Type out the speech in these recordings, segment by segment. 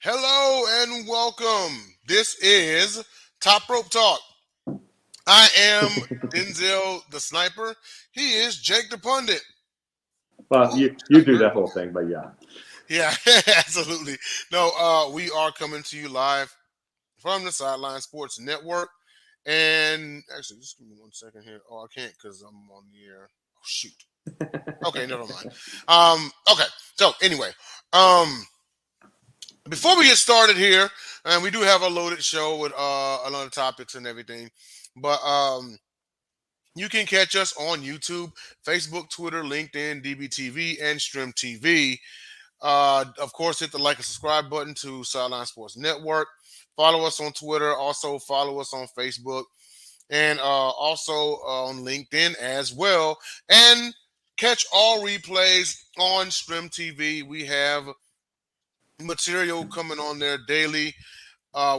Hello and welcome. This is Top Rope Talk. I am Denzel the Sniper. He is Jake the Pundit. Well, you do that whole thing, but yeah. Yeah, absolutely. No, we are coming to you live from the Sideline Sports Network. And actually, just give me 1 second here. Oh, I can't because I'm on the air. Oh, shoot. Okay, never mind. Okay. So anyway, before we get started here, and we do have a loaded show with a lot of topics and everything, but you can catch us on YouTube, Facebook, Twitter, LinkedIn, DBTV, and Stream TV. Of course, hit the like and subscribe button to Sideline Sports Network. Follow us on Twitter. Also follow us on Facebook and also on LinkedIn as well. And catch all replays on Stream TV. We have material coming on there daily,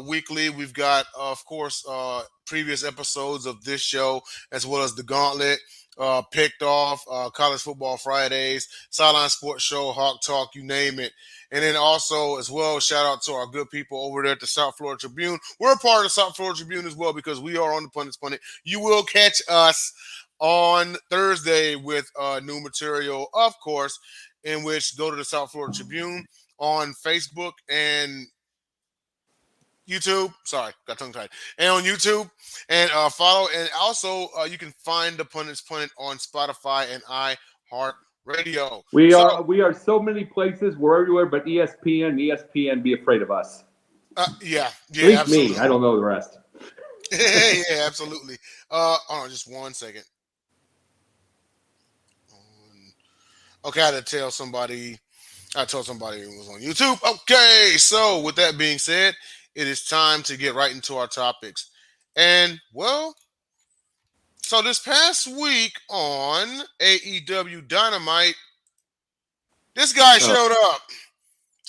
weekly. We've got, of course, previous episodes of this show, as well as the Gauntlet, Picked Off, College Football Fridays, Sideline Sports Show, Hawk Talk, you name it. And then also, as well, shout out to our good people over there at the South Florida Tribune. We're a part of the South Florida Tribune as well because we are on the Pundits Pundit. You will catch us on Thursday with new material, of course, in which go to the South Florida Tribune on Facebook and YouTube. Sorry, got tongue tied. And on YouTube, and follow. And also, you can find the Pundits Pundit on Spotify and iHeartRadio. We are so many places. We're everywhere, but ESPN, be afraid of us. Yeah, At least absolutely. me. I don't know the rest. Yeah, absolutely. Hold on, just 1 second. Okay, I had to tell somebody. I told somebody it was on YouTube. Okay, so with that being said, it is time to get right into our topics. And, well, so this past week on AEW Dynamite, this guy showed up.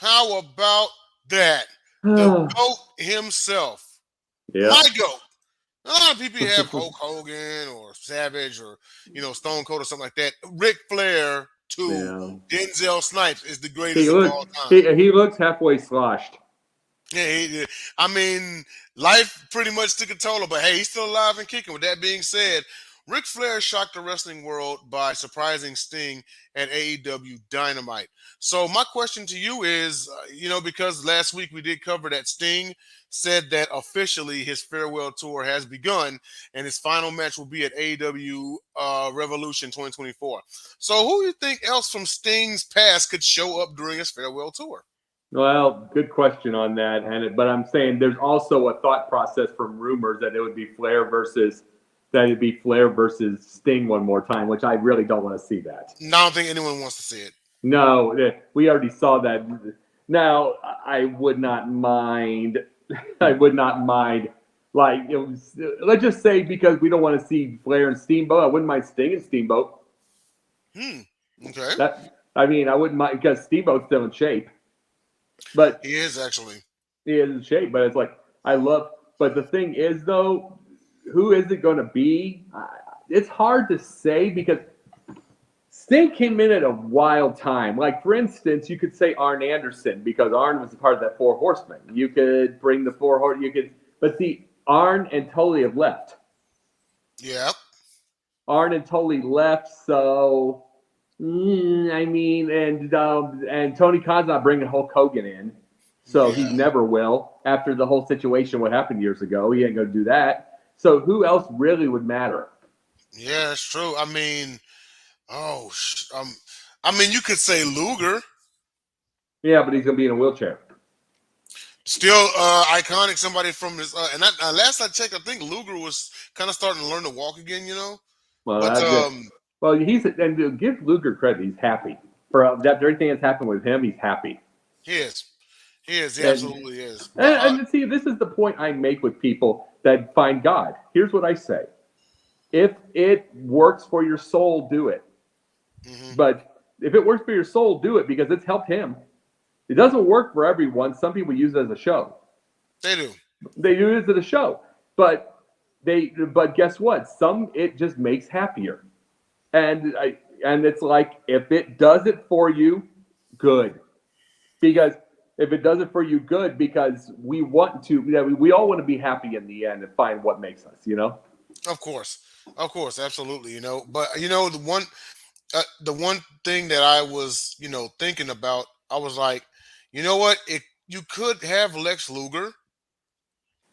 How about that? The GOAT himself. Yeah. My GOAT. A lot of people have Hulk Hogan or Savage or, Stone Cold or something like that. Ric Flair to Denzel Snipes is the greatest of all time. He looks halfway sloshed. Yeah, I mean, life pretty much took a toll, but hey, he's still alive and kicking. With that being said, Ric Flair shocked the wrestling world by surprising Sting at AEW Dynamite. So my question to you is, because last week we did cover that Sting said that officially his farewell tour has begun and his final match will be at AEW Revolution 2024. So who do you think else from Sting's past could show up during his farewell tour? Well, good question on that. But I'm saying there's also a thought process from rumors that it would be Flair versus Sting one more time, which I really don't want to see that. No, I don't think anyone wants to see it. No, we already saw that. Now, I would not mind. Like, let's just say because we don't want to see Flair and Steamboat, I wouldn't mind Sting and Steamboat. Okay. I wouldn't mind because Steamboat's still in shape. But he is actually. He is in shape, but it's like but the thing is though, who is it going to be? It's hard to say because Sting came in at a wild time. Like for instance, you could say Arn Anderson because Arn was a part of that Four Horsemen. You could bring the Four Horsemen. But see, Arn and Tully have left. Yeah. Arn and Tully left, so. And Tony Khan's not bringing Hulk Hogan in, so he never will. After the whole situation, what happened years ago, he ain't going to do that. So who else really would matter? Yeah, it's true. I mean, you could say Luger. Yeah, but he's going to be in a wheelchair. Still iconic. Somebody from his last I checked, I think Luger was kind of starting to learn to walk again. Well, and to give Luger credit, he's happy for that. Everything that's happened with him, he's happy. He is. He absolutely is. And see, this is the point I make with people that find God. Here's what I say: if it works for your soul, do it. Mm-hmm. But if it works for your soul, do it because it's helped him. It doesn't work for everyone. Some people use it as a show. They do. They use it as a show, but guess what? It just makes happier. And it's like, if it does it for you, good. Because if it does it for you, good, because we want to. We all want to be happy in the end and find what makes us. Of course, absolutely. But the one thing that I was thinking about, I was like, you know what, you could have Lex Luger,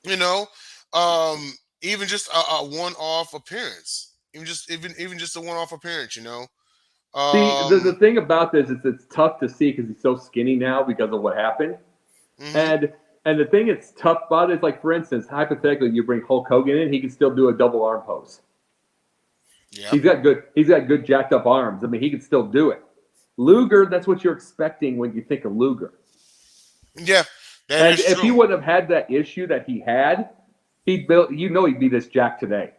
you know, even just a one-off appearance, even just a one-off appearance, See, the um, thing about this is it's tough to see because he's so skinny now because of what happened. hmm And the thing that's tough about it is, like, for instance, hypothetically, you bring Hulk Hogan in, he can still do a double arm pose. yeah, He's got good jacked up arms. I mean, he can still do it. Luger, that's what you're expecting when you think of Luger. yeah, that And is if he true. would have had that issue that he had, he'd be this jack today.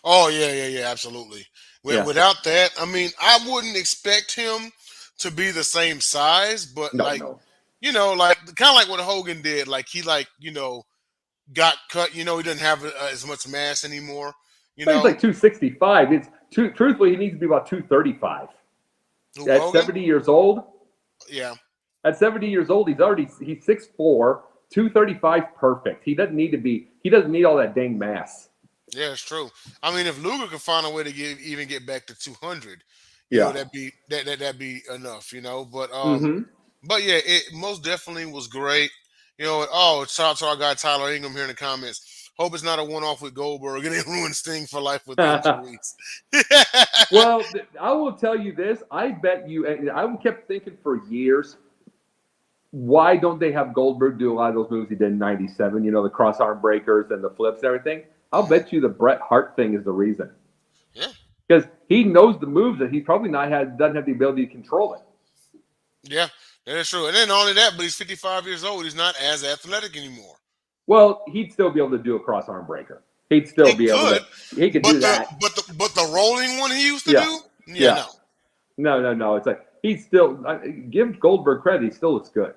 Oh yeah, yeah, yeah, absolutely. Yeah. Without that, I mean, I wouldn't expect him to be the same size, but No, like, no. like kind of like what Hogan did. Like he got cut. He doesn't have as much mass anymore. You But he's know, like 265. Truthfully, he needs to be about 235. who At Hogan? 70 years old, Yeah, At 70 years old, he's 6'4", 235 perfect. He doesn't need all that dang mass. yeah, it's true. I mean, if Luger could find a way to even get back to 200, Yeah. that'd be enough. Mm-hmm. But yeah, it most definitely was great. Oh, shout out to our guy Tyler Ingham here in the comments. Hope it's not a one-off with Goldberg and it ruins Sting for life with injuries. Well, I will tell you this. I bet you, and I kept thinking for years, why don't they have Goldberg do a lot of those moves he did in '97? The cross arm breakers and the flips and everything. I'll Mhm. bet you the Bret Hart thing is the reason. Yeah, Because he knows the moves that he probably doesn't have the ability to control it. yeah, that is true. And then not only that, but he's 55 years old. He's not as athletic anymore. Well, he'd still be able to do a cross arm breaker. He'd still He be able could, to. He could but do that. the rolling one he used to Yeah, do, yeah, yeah. no. No, no, no. It's like he's still. Give Goldberg credit. He still looks good.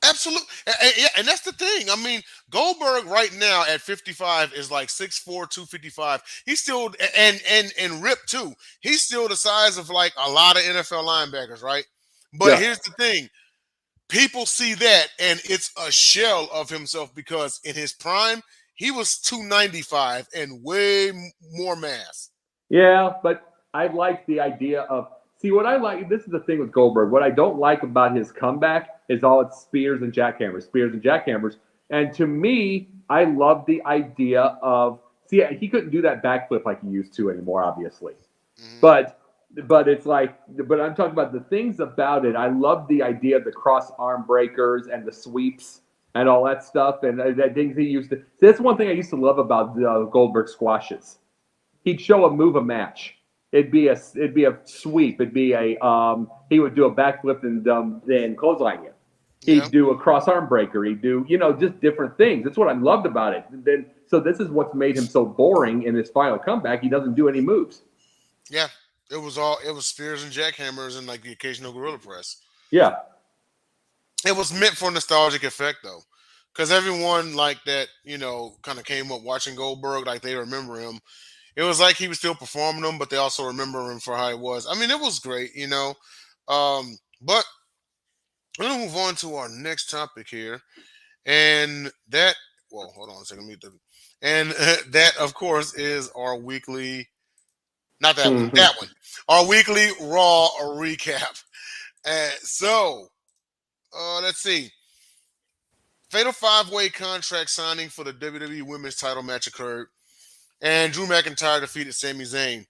Absolutely. Yeah, and that's the thing. I mean, Goldberg right now at 55 is like 6'4", 255. He's still and ripped too. He's still the size of like a lot of NFL linebackers, right? But Yeah, here's the thing. People see that and it's a shell of himself because in his prime, he was 295 and way more mass. yeah. But I like the idea of. See, what I like. This is the thing with Goldberg. What I don't like about his comeback is all its spears and jackhammers. And to me, I love the idea of. See, he couldn't do that backflip like he used to anymore, obviously. Hmm. But it's like, but I'm talking about the things about it. I love the idea of the cross arm breakers and the sweeps and all that stuff, and that things he used to. See, that's one thing I used to love about Goldberg squashes. He'd show a match. It'd be a sweep. It'd be a he would do a backflip and then clothesline you. Yeah. He'd do a cross arm breaker. He'd do just different things. That's what I loved about it. And then so this is what's made him so boring in his final comeback. He doesn't do any moves. Yeah. It was spears and jackhammers and like the occasional gorilla press. Yeah. It was meant for nostalgic effect though, because everyone like that, kind of came up watching Goldberg, like they remember him. It was like he was still performing them, but they also remember him for how he was. I mean, it was great. But we're gonna move on to our next topic here, and that. Well, hold on a second. And that, of course, is our weekly. Not that one. Mm-hmm. That one. Our weekly Raw recap. Let's see. Fatal five-way contract signing for the WWE Women's Title match occurred, and Drew McIntyre defeated Sami Zayn.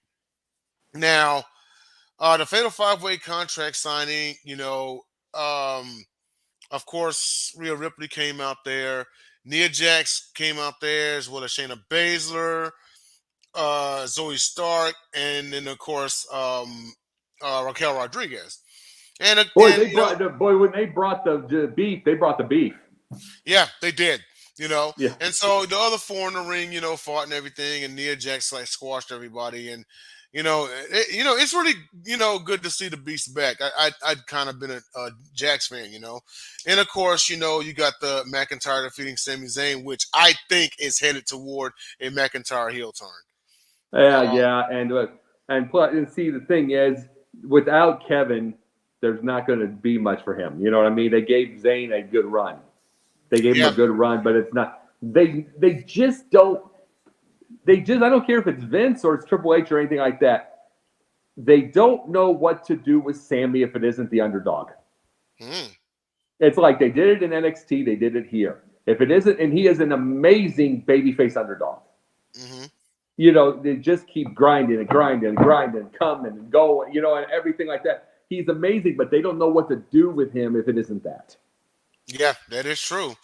Now, the Fatal five-way contract signing, of course, Rhea Ripley came out there. Nia Jax came out there as well as Shayna Baszler, Zoe Stark, and then of course Raquel Rodriguez. Boy, And when they brought the beef, they brought the beef. yeah, they did. Yeah. And so the other four in the ring, fought and everything, and Nia Jax like squashed everybody, and it's really good to see the Beast back. I'd kind of been a Jax fan, and of course you got the McIntyre defeating Sami Zayn, which I think is headed toward a McIntyre heel turn. Yeah, Um, yeah, and plus, and see, the thing is, without Kevin, there's not going to be much for him. You know what I mean? They gave Zayn a good run. They gave him Yeah, a good run, but it's not. They just don't. They just. I don't care if it's Vince or it's Triple H or anything like that. They don't know what to do with Sammy if it isn't the underdog. mm, It's like they did it in NXT, they did it here. If it isn't, and he is an amazing babyface underdog. hmm You know, they just keep grinding and grinding and grinding and coming and going, you know, and everything like that. He's amazing, but they don't know what to do with him if it isn't that. yeah, that is true.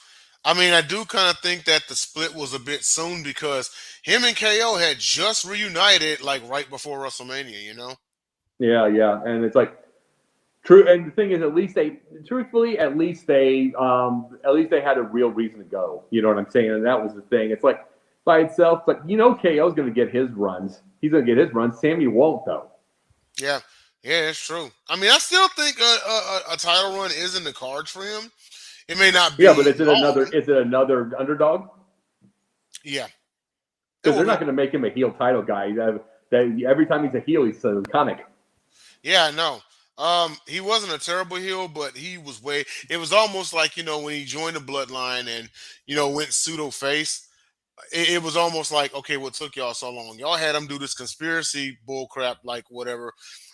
I mean, I do kind of think that the split was a bit soon because him and KO had just reunited like right before WrestleMania. Yeah, yeah. And it's like true, and the thing is, at least they, truthfully, at least they had a real reason to go. You know what I'm saying? And that was the thing. It's like by itself, but you know, KO's going to get his runs. He's going to get his runs. Sammy won't though. Yeah, yeah, it's true. I mean, I still think a title run is in the cards for him. It may not Yeah, be but is it another? long. Is it another underdog? Yeah, it Because will they're be. not going to make him a heel title guy. Every time he's a heel, he's a comic. Yeah, I know. He wasn't a terrible heel, but he was way. It was almost like when he joined the Bloodline and went pseudo face. It was almost like, okay, what took y'all so long? Y'all had him do this conspiracy bull crap, like whatever,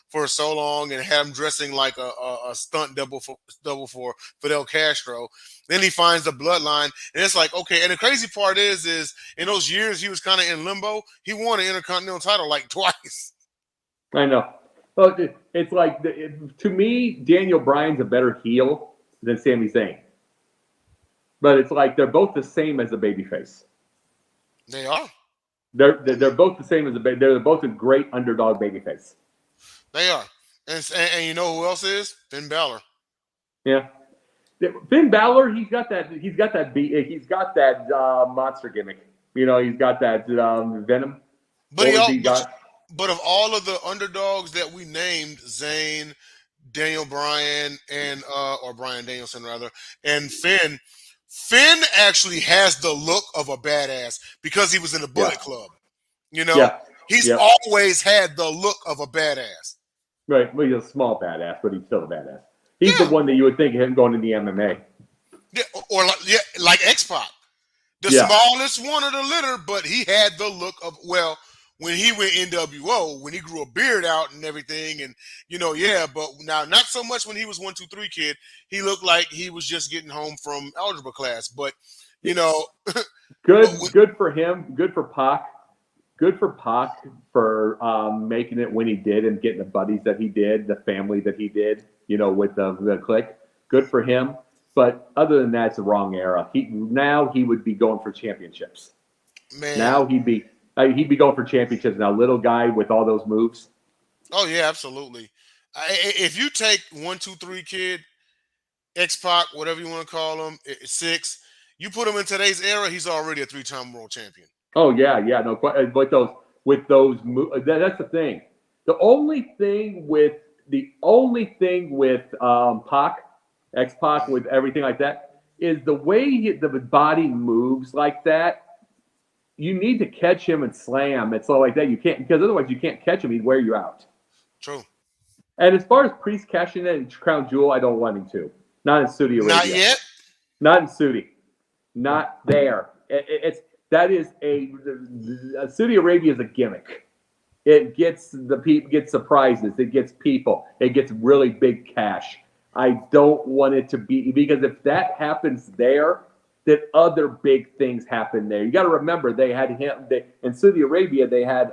for so long, and had him dressing like a stunt double for Fidel Castro. Then he finds the Bloodline, and it's like, okay. And the crazy part is in those years he was kind of in limbo. He won an Intercontinental title like twice. I know. Well, it's like to me, Daniel Bryan's a better heel than Sami Zayn. But it's like they're both the same as a babyface. They are. They're both the same as they're both a great underdog babyface. They are. And you know who else is? Finn Balor. Yeah. Finn Balor, he's got that monster gimmick. You know, he's got that Venom. But What he was all he got? but of all of the underdogs that we named, Zayn, Daniel Bryan, and or Bryan Danielson rather, and Finn actually has the look of a badass because he was in the Yeah, Bullet Club. You know, yeah, he's yeah. always had the look of a badass. Right. Well, he's a small badass, but he's still a badass. He's the Yeah, one that you would think of him going to the MMA. yeah, or like X Pac. The Yeah. smallest one of the litter, but he had the look of, well, when he went NWO, when he grew a beard out and everything, and yeah, but now not so much when he was 1, 2, 3 kid. He looked like he was just getting home from algebra class, but you know, but Good for him. Good for Pac. Good for Pac for making it when he did and getting the buddies that he did, the family that he did, you know, with the clique. Good for him. But other than that, it's the wrong era. Now he would be going for championships. man, Now he'd be going for championships. Now, little guy with all those moves. oh yeah, absolutely. If you take 1, 2, 3 kid, X Pac, whatever you want to call him, 6, you put him in today's era, he's already a 3-time world champion. Oh yeah, yeah, no, with those that's the thing. The only thing with Pac, X Pac, with everything like that, is the way the body moves like that. You need to catch him and slam. It's all like that. You can't, because otherwise you can't catch him. He'd wear you out. True. And as far as Priest cashing in and Crown Jewel, I don't want him to. Not in Saudi Not Arabia. yet. Not in Saudi. Not there. It's that is Saudi Arabia is a gimmick. It gets gets surprises. It gets people. It gets really big cash. I don't want it to be, because if that happens there, then other big things happen there. You got to remember they had him in Saudi Arabia. They had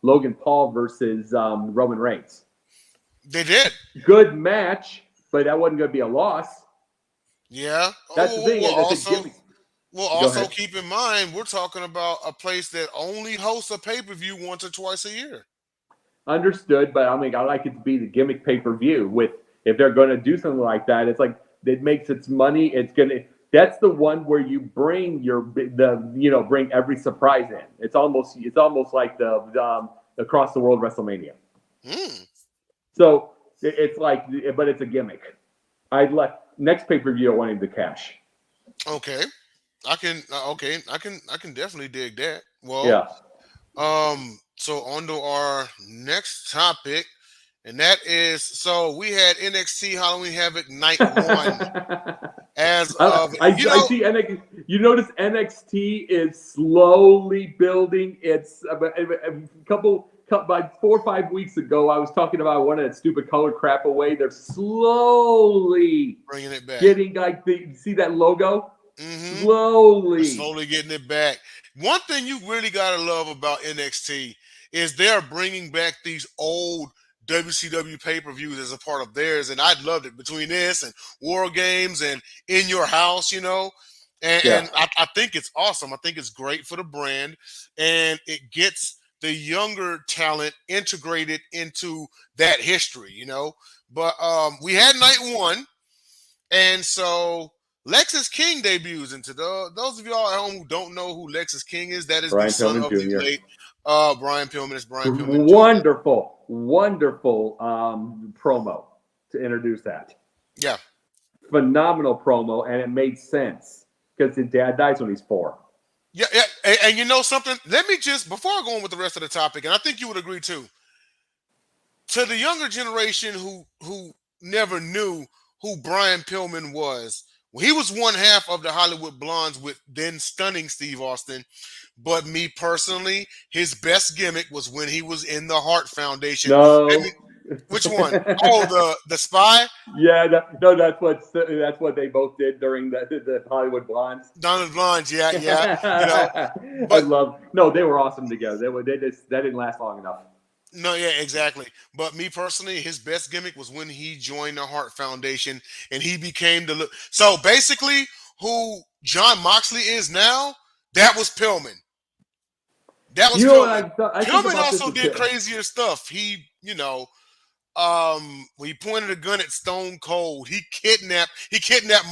Logan Paul versus Roman Reigns. They did. Good match, but that wasn't going to be a loss. Yeah. That's the thing. Well, It's a also, gimmick. well, Go also ahead. keep in mind we're talking about a place that only hosts a pay-per-view once or twice a year. Understood, but I mean, I like it to be the gimmick pay-per-view. With if they're going to do something like that, it's like it makes its money. It's gonna. That's the one where you bring bring every surprise in. It's almost like the across the world WrestleMania. Hmm. So it's like, but it's a gimmick. I'd like next pay-per-view. I want him to cash. Okay. I can definitely dig that. Well, Yeah. so on to our next topic, And that is so we had NXT Halloween Havoc night one as of I see NXT. You notice NXT is slowly building. It's by 4 or 5 weeks ago. I was talking about one of that stupid color crap away. They're slowly bringing it back. getting like see that logo. Mm-hmm. Slowly. Slowly getting it back. One thing you really gotta love about NXT is they're bringing back these old WCW pay-per-views as a part of theirs, and I'd loved it between this and War Games and In Your House, and I think it's awesome. I think it's great for the brand, and it gets the younger talent integrated into that history. But we had night one, and so Lexus King debuts. And to those of y'all at home who don't know who Lexus King is, that is the Brian son Pillman of the Jr. late Brian Pillman. It's Brian Pillman Jr. Wonderful promo to introduce that. Yeah. Phenomenal promo, and it made sense because his dad dies when he's 4. Yeah. And you know something? Let me just, before I go on with the rest of the topic, and I think you would agree too, to the younger generation who never knew who Brian Pillman was, well, he was one half of the Hollywood Blondes with then stunning Steve Austin. But me personally, his best gimmick was when he was in the Hart Foundation. No. Which one? Oh, the spy? Yeah, that's what they both did during the Hollywood Blondes. Donald Blondes, yeah. They were awesome together. That didn't last long enough. No, yeah, exactly. But me personally, his best gimmick was when he joined the Hart Foundation and he became so basically who John Moxley is now, that was Pillman. That was Pillman. Pillman also did crazier stuff. He pointed a gun at Stone Cold. He kidnapped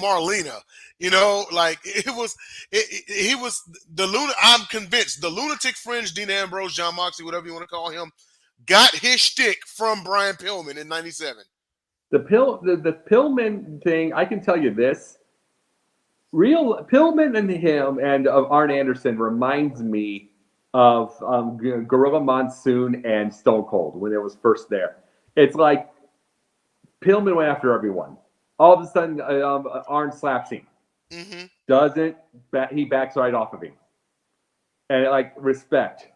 Marlena. He was the I'm convinced the lunatic fringe, Dean Ambrose, John Moxley, whatever you want to call him, got his shtick from Brian Pillman in '97. The Pillman thing, I can tell you this. Real Pillman and him and Arn Anderson reminds me of Gorilla Monsoon and Stone Cold when it was first there. It's like Pillman went after everyone. All of a sudden, Arn slaps him. Mm-hmm. He backs right off of him. And respect.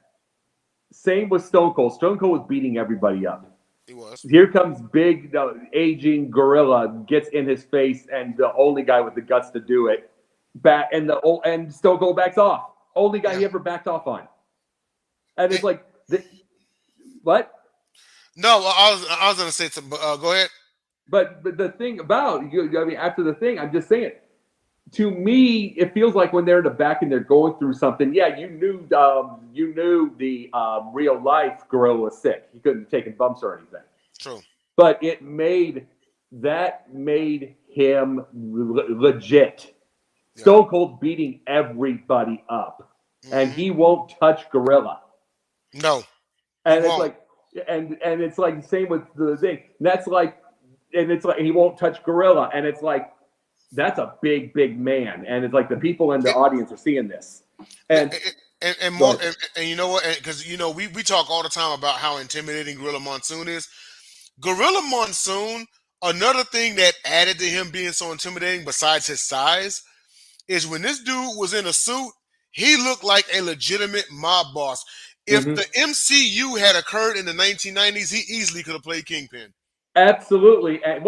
Same with Stone Cold. Stone Cold was beating everybody up. He was. Here comes big, aging gorilla, gets in his face, and the only guy with the guts to do it. And Stone Cold backs off. Only guy he ever backed off on. And it's what? No, I was going to say something. Go ahead. But the thing about after the thing, I'm just saying. To me, it feels like when they're in the back and they're going through something. Yeah, you knew the real life gorilla was sick. He couldn't take bumps or anything. True. But it made him legit. Yeah. Stone Cold beating everybody up, and he won't touch gorilla. No. And it's like, and it's like the same with the thing. And it's like he won't touch gorilla, and it's like. That's a big man, and it's like the people in the audience are seeing this. And more, and you know what? Because we talk all the time about how intimidating Gorilla Monsoon is. Gorilla Monsoon, another thing that added to him being so intimidating, besides his size, is when this dude was in a suit, he looked like a legitimate mob boss. If the MCU had occurred in the 1990s, he easily could have played Kingpin. Absolutely. And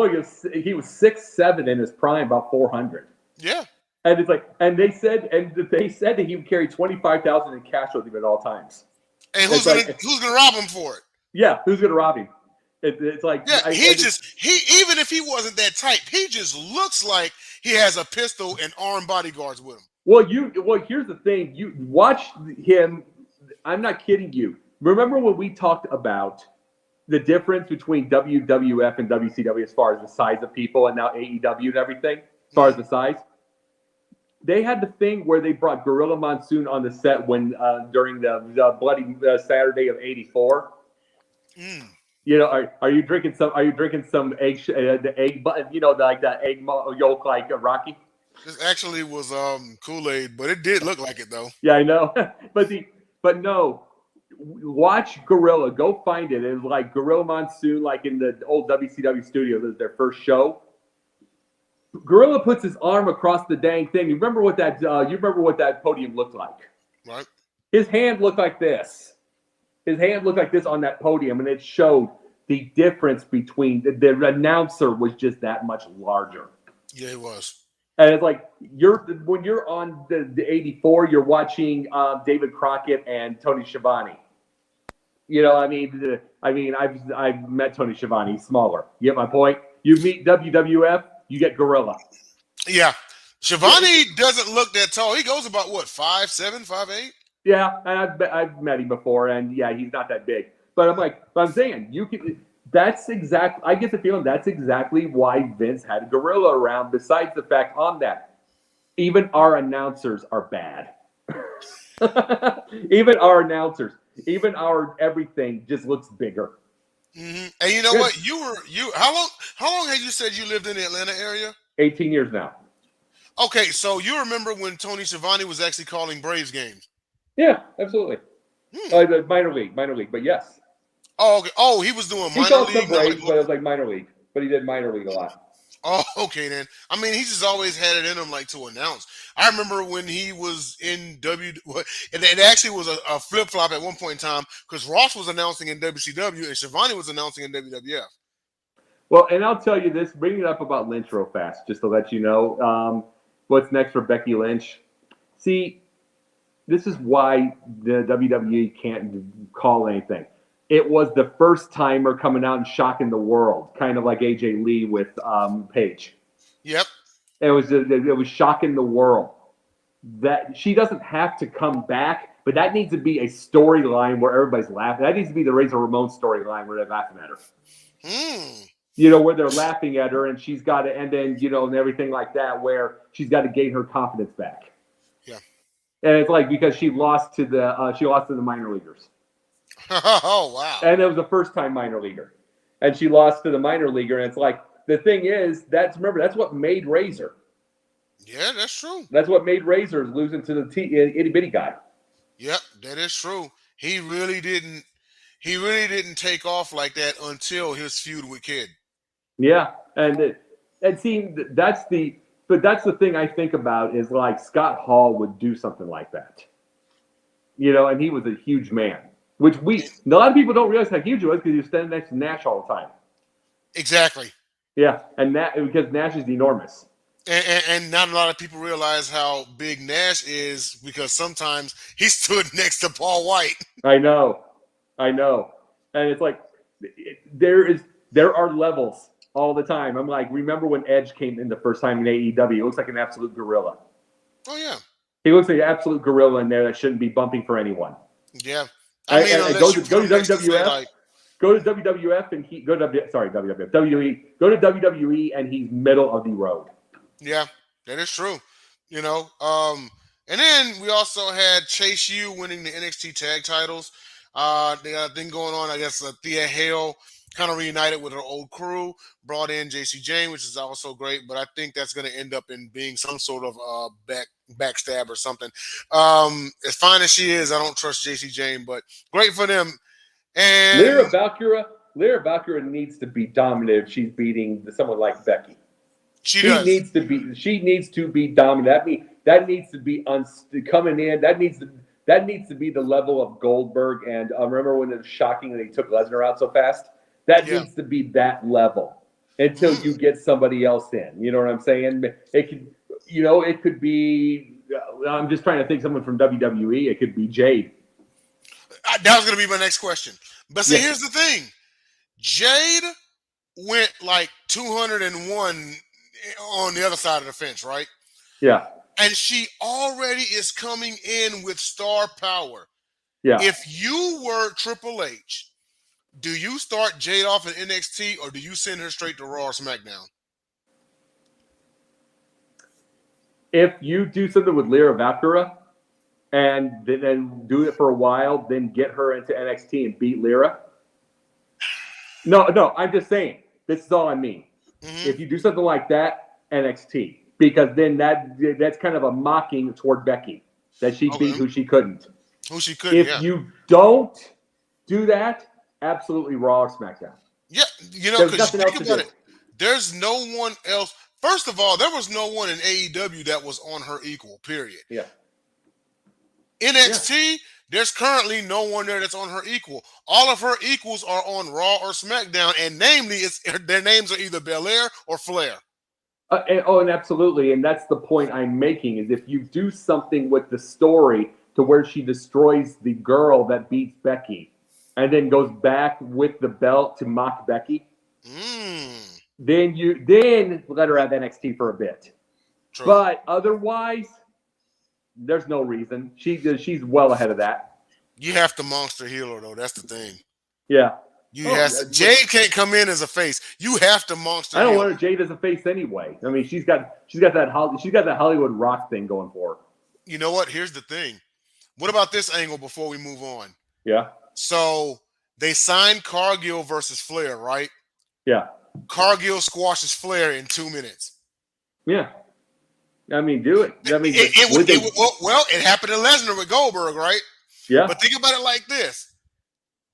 he was 6'7" in his prime, about 400. Yeah. And it's like, and they said that he would carry $25,000 in cash with him at all times. And who's gonna rob him for it? Yeah, who's gonna rob him? It's like even if he wasn't that type, he just looks like he has a pistol and armed bodyguards with him. Well, here's the thing. You watch him. I'm not kidding you. Remember when we talked about the difference between WWF and WCW as far as the size of people, and now AEW and everything, as far as the size? They had the thing where they brought Gorilla Monsoon on the set when during the Bloody Saturday of '84. Are you drinking some egg? The egg, like that egg yolk, like Rocky. This actually was Kool-Aid, but it did look like it though. Yeah, I know. but no, watch Gorilla. Go find it. It's like Gorilla Monsoon, like in the old WCW studio. This is their first show. Gorilla puts his arm across the dang thing. You remember what that? You remember what that podium looked like? Right. His hand looked like this. His hand looked like this on that podium, and it showed the difference between the announcer was just that much larger. Yeah, it was. And it's like when you're on the 84, you're watching David Crockett and Tony Schiavone. You know, I mean, I've met Tony Schiavone. He's smaller. You get my point? You meet WWF, you get Gorilla. Yeah, Schiavone doesn't look that tall. He goes about what, 5'7", 5'8"? Yeah, and I've met him before, and yeah, he's not that big. But I'm saying you can. That's exactly. I get the feeling that's exactly why Vince had Gorilla around. Besides the fact on that, even our announcers are bad. Even our announcers, even our everything just looks bigger. Mm-hmm. And you know what? How long have you said you lived in the Atlanta area? 18 years now. Okay, so you remember when Tony Schiavone was actually calling Braves games? Yeah, absolutely. Minor league, but yes. Oh, okay. Oh, he was doing He minor called league. some Braves, but it was like minor league. But he did minor league a lot. Oh, okay then. I mean, he just always had it in him, like, to announce. I remember when he was in it actually was a flip flop at one point in time because Ross was announcing in WCW and Schiavone was announcing in WWF. Well, and I'll tell you this, bring it up about Lynch real fast, just to let you know. What's next for Becky Lynch? See, this is why the WWE can't call anything. It was the first timer coming out and shocking the world, kind of like AJ Lee with Paige. Yep. It was shocking the world. That she doesn't have to come back, but that needs to be a storyline where everybody's laughing. That needs to be the Razor Ramon storyline where they're laughing at her. You know, where they're laughing at her and she's got to, and then, you know, and everything like that, where she's got to gain her confidence back. Yeah. And it's like because she lost to the minor leaguers. Oh, wow. And it was the first time minor leaguer. And she lost to the minor leaguer. And it's like, the thing is, that's what made Razor. Yeah, that's true. That's what made Razor losing to the itty bitty guy. Yep, that is true. He really didn't take off like that until his feud with Kid. Yeah. And see, that's the thing I think about is like Scott Hall would do something like that. You know, and he was a huge man. Which a lot of people don't realize how huge he was because he was standing next to Nash all the time. Exactly. Yeah, and because Nash is enormous. And not a lot of people realize how big Nash is because sometimes he stood next to Paul White. I know. And it's like there are levels all the time. I'm like, remember when Edge came in the first time in AEW? He looks like an absolute gorilla. Oh, yeah. He looks like an absolute gorilla in there that shouldn't be bumping for anyone. Yeah. I mean, go to WWF. Go to WWF and WWE. Go to WWE and he's middle of the road. Yeah, that is true. You know, and then we also had Chase U winning the NXT tag titles. They got a thing going on. I guess Thea Hale kind of reunited with her old crew, brought in JC Jane, which is also great. But I think that's going to end up in being some sort of backstab or something. As fine as she is, I don't trust JC Jane, but great for them. And Lyra Valkyria needs to be dominant if she's beating someone like Becky. She needs to be dominant. That needs to be coming in. That needs to be the level of Goldberg. And remember when it was shocking that he took Lesnar out so fast? That needs to be that level until you get somebody else in. You know what I'm saying? It could be. I'm just trying to think someone from WWE. It could be Jade. That was going to be my next question. But see, here's the thing. Jade went like 201 on the other side of the fence, right? Yeah. And she already is coming in with star power. Yeah. If you were Triple H, do you start Jade off in NXT or do you send her straight to Raw or SmackDown? If you do something with Lyra Valkyria and then do it for a while, then get her into NXT and beat Lyra. No, I'm just saying. This is all I mean. Mm-hmm. If you do something like that, NXT. Because then that's kind of a mocking toward Becky. That she beat who she couldn't. Who she couldn't, If yeah. you don't do that, absolutely Raw or SmackDown. Yeah, There's because nothing else think to about do. it. There's no one else. First of all, there was no one in AEW that was on her equal, period. Yeah. NXT, there's currently no one there that's on her equal. All of her equals are on Raw or SmackDown, and namely, their names are either Belair or Flair. And absolutely, and that's the point I'm making, is if you do something with the story to where she destroys the girl that beats Becky and then goes back with the belt to mock Becky, Mm, then let her have NXT for a bit. true. But otherwise, there's no reason. She's well ahead of that. You have to monster heal her, though. That's the thing. Yeah. You Oh, have to. Jade can't come in as a face. You have to monster I don't heal want her. her Jade as a face anyway. I mean, she's got that Hollywood Rock thing going for her. You know what? Here's the thing. What about this angle before we move on? Yeah. So they signed Cargill versus Flair, right? Yeah. Cargill squashes Flair in 2 minutes. Yeah. I mean, do it. I mean, it happened to Lesnar with Goldberg, right? yeah. But think about it like this,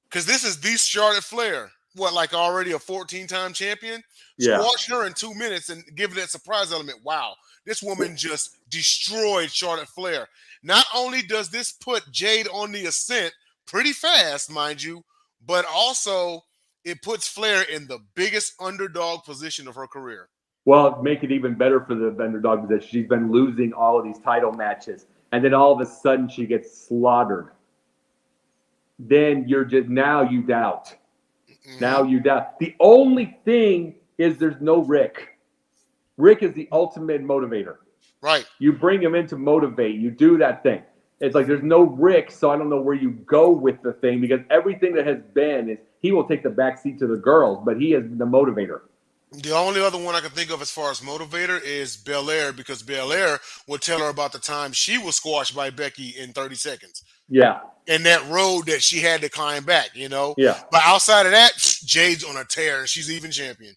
because this is the Charlotte Flair. What, like already a 14-time champion? Yeah. Squash her in 2 minutes and give it that surprise element. Wow, this woman just destroyed Charlotte Flair. Not only does this put Jade on the ascent pretty fast, mind you, but also it puts Flair in the biggest underdog position of her career. Well, make it even better for the underdog position. She's been losing all of these title matches, and then all of a sudden she gets slaughtered. Then now you doubt. Mm-hmm. Now you doubt. The only thing is there's no Rick. Rick is the ultimate motivator. Right. You bring him in to motivate. You do that thing. It's like there's no Rick, so I don't know where you go with the thing, because everything that has been is he will take the back seat to the girls, but he is the motivator. The only other one I can think of as far as motivator is Belair, because Belair would tell her about the time she was squashed by Becky in 30 seconds. Yeah. And that road that she had to climb back, Yeah. But outside of that, Jade's on a tear and she's even champion.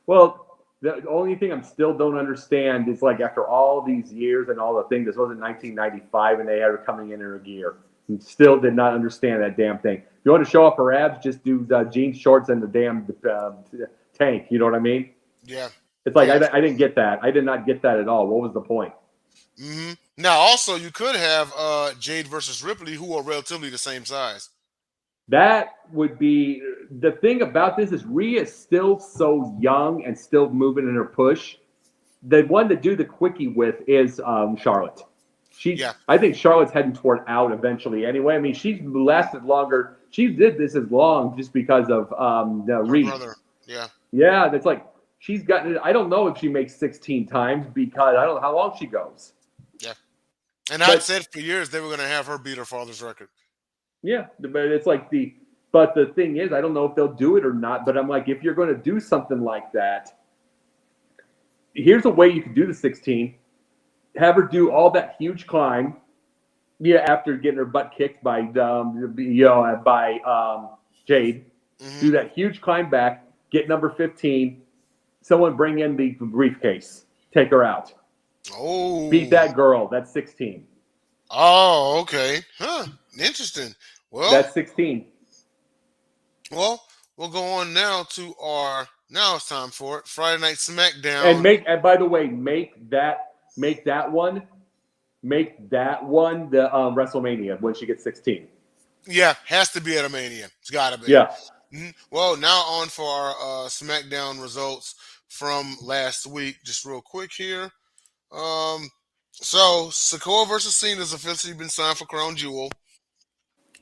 Well, the only thing I still don't understand is, like, after all these years and all the things, this wasn't 1995 and they had her coming in her gear. And still did not understand that damn thing. If you want to show off her abs, just do jeans, shorts, and the damn tank. You know what I mean? Yeah. It's like, I didn't get that. I did not get that at all. What was the point? Mm-hmm. Now, also, you could have Jade versus Ripley, who are relatively the same size. That would be the thing about this, is Rhea is still so young and still moving in her push. The one to do the quickie with is Charlotte. I think Charlotte's heading toward out eventually anyway. I mean, she's lasted longer. She did this as long just because of Reed. Brother. Yeah. Yeah, that's like she's gotten. I don't know if she makes 16 times, because I don't know how long she goes. Yeah. And I'd said for years they were going to have her beat her father's record. Yeah, but it's like but the thing is, I don't know if they'll do it or not. But I'm like, if you're going to do something like that, here's a way you could do the 16. Have her do all that huge climb. Yeah, after getting her butt kicked by Jade. Mm-hmm. Do that huge climb back. Get number 15. Someone bring in the briefcase. Take her out. Oh. Beat that girl. That's 16. Oh, okay. Huh. Interesting. Well, that's 16. Well, we'll go on now to now it's time for it. Friday Night SmackDown. And by the way, make that one the WrestleMania when she gets 16. Yeah, has to be at a Mania. It's got to be. Yeah. Mm-hmm. Well, now on for our SmackDown results from last week. Just real quick here. So Sikoa versus Cena has officially been signed for Crown Jewel.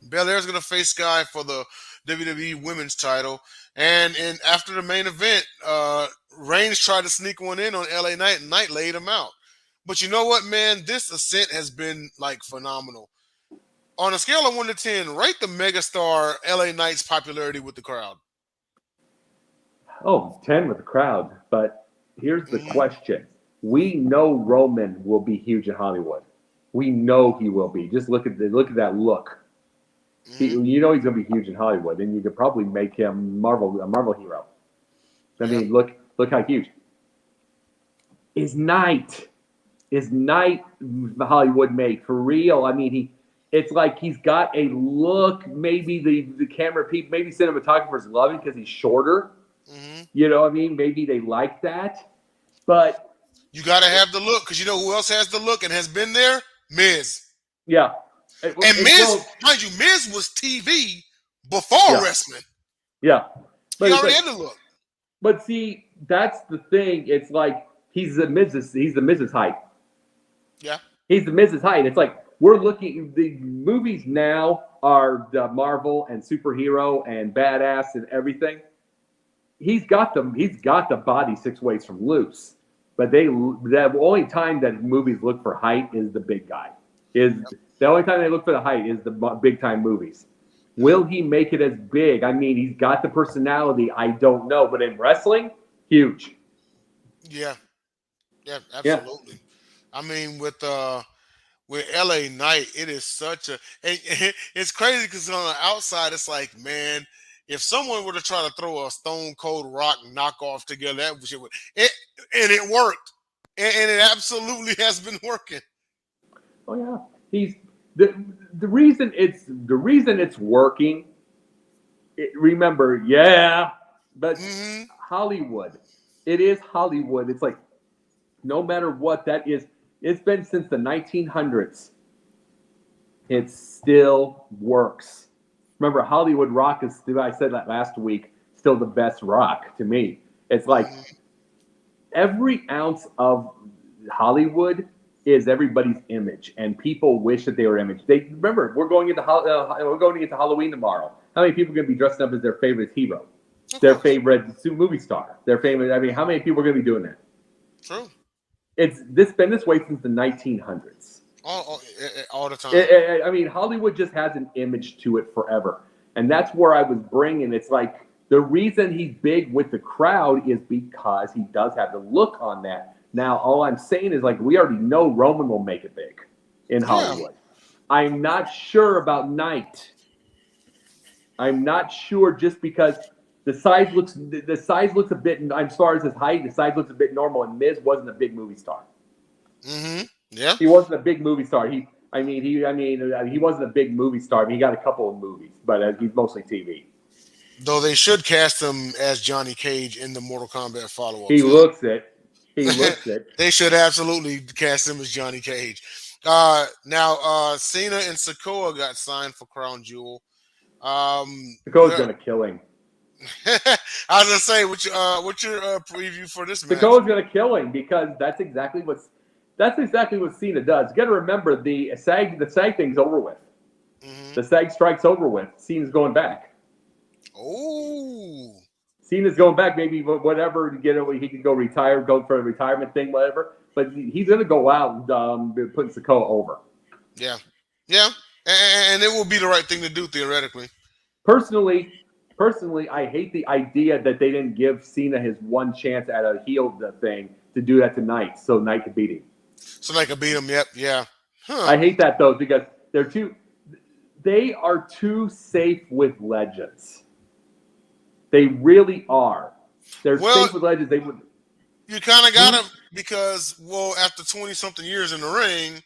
Belair's going to face Sky for the WWE Women's title. And after the main event, Reigns tried to sneak one in on LA Knight, and Knight laid him out. But you know what, man? This ascent has been, like, phenomenal. On a scale of 1 to 10, rate the megastar LA Knight's popularity with the crowd. Oh, 10 with the crowd. But here's the question. We know Roman will be huge in Hollywood. We know he will be. Just look at that look. You know he's going to be huge in Hollywood, and you could probably make him a Marvel hero. I mean, look how huge. Is Knight Hollywood made for real? I mean, it's like he's got a look. Maybe the camera people, maybe cinematographers love him because he's shorter. Mm-hmm. You know what I mean? Maybe they like that. But you got to have the look because you know who else has the look and has been there? Miz. yeah. And Miz, mind you, Miz was TV before wrestling. Yeah. But he already had the look. But see, that's the thing. It's like he's the Miz's height. Yeah. He's the Miz's height. It's like we're looking. The movies now are the Marvel and superhero and badass and everything. He's got the body 6 ways from loose. But the only time that movies look for height is the big guy. The only time they look for the height is the big time movies. Will he make it as big? I mean, he's got the personality. I don't know, but in wrestling, huge. Yeah, absolutely. Yeah. I mean, with LA Knight, it is such a. And it's crazy because on the outside, it's like, man, if someone were to try to throw a Stone Cold Rock knockoff together, that shit would. It worked, and it absolutely has been working. Oh yeah, he's the reason it's working. Remember, but Hollywood. It is Hollywood. It's like no matter what that is. It's been since the 1900s. It still works. Remember, Hollywood rock is, I said that last week, still the best rock to me. It's like every ounce of Hollywood is everybody's image, and people wish that they were image. They remember we're going into Halloween tomorrow. How many people are going to be dressed up as their favorite hero, their favorite movie star, their favorite? I mean, how many people are going to be doing that? True. It's been this way since the 1900s. All the time. I mean, Hollywood just has an image to it forever. And that's where I was bringing. It's like the reason he's big with the crowd is because he does have the look on that. Now, all I'm saying is, like, we already know Roman will make it big in Hollywood. I'm not sure about Knight. I'm not sure just because the size looks a bit, as far as his height, the size looks a bit normal, and Miz wasn't a big movie star. Mm-hmm. Yeah. He wasn't a big movie star. He wasn't a big movie star. I mean, he got a couple of movies, but he's mostly TV. Though they should cast him as Johnny Cage in the Mortal Kombat follow-up. He looks it. They should absolutely cast him as Johnny Cage. Now, Cena and Sikoa got signed for Crown Jewel. Sikoa's gonna kill him. I was gonna say, what's your preview for this match? Sikoa's gonna kill him because that's exactly what Cena does. You got to remember the SAG thing's over with. Mm-hmm. The SAG strike's over with. Cena's going back. Oh. Cena's going back, maybe whatever, he can go retire, go for a retirement thing, whatever. But he's going to go out and put Sikoa over. Yeah. Yeah. And it will be the right thing to do, theoretically. Personally, I hate the idea that they didn't give Cena his one chance at a heel thing to do that tonight so Knight could beat him. So Knight could beat him, yep, yeah. Huh. I hate that, though, because they are too safe with legends. They really are. They're safe with legends. You kind of got them because, after 20-something years in the ring.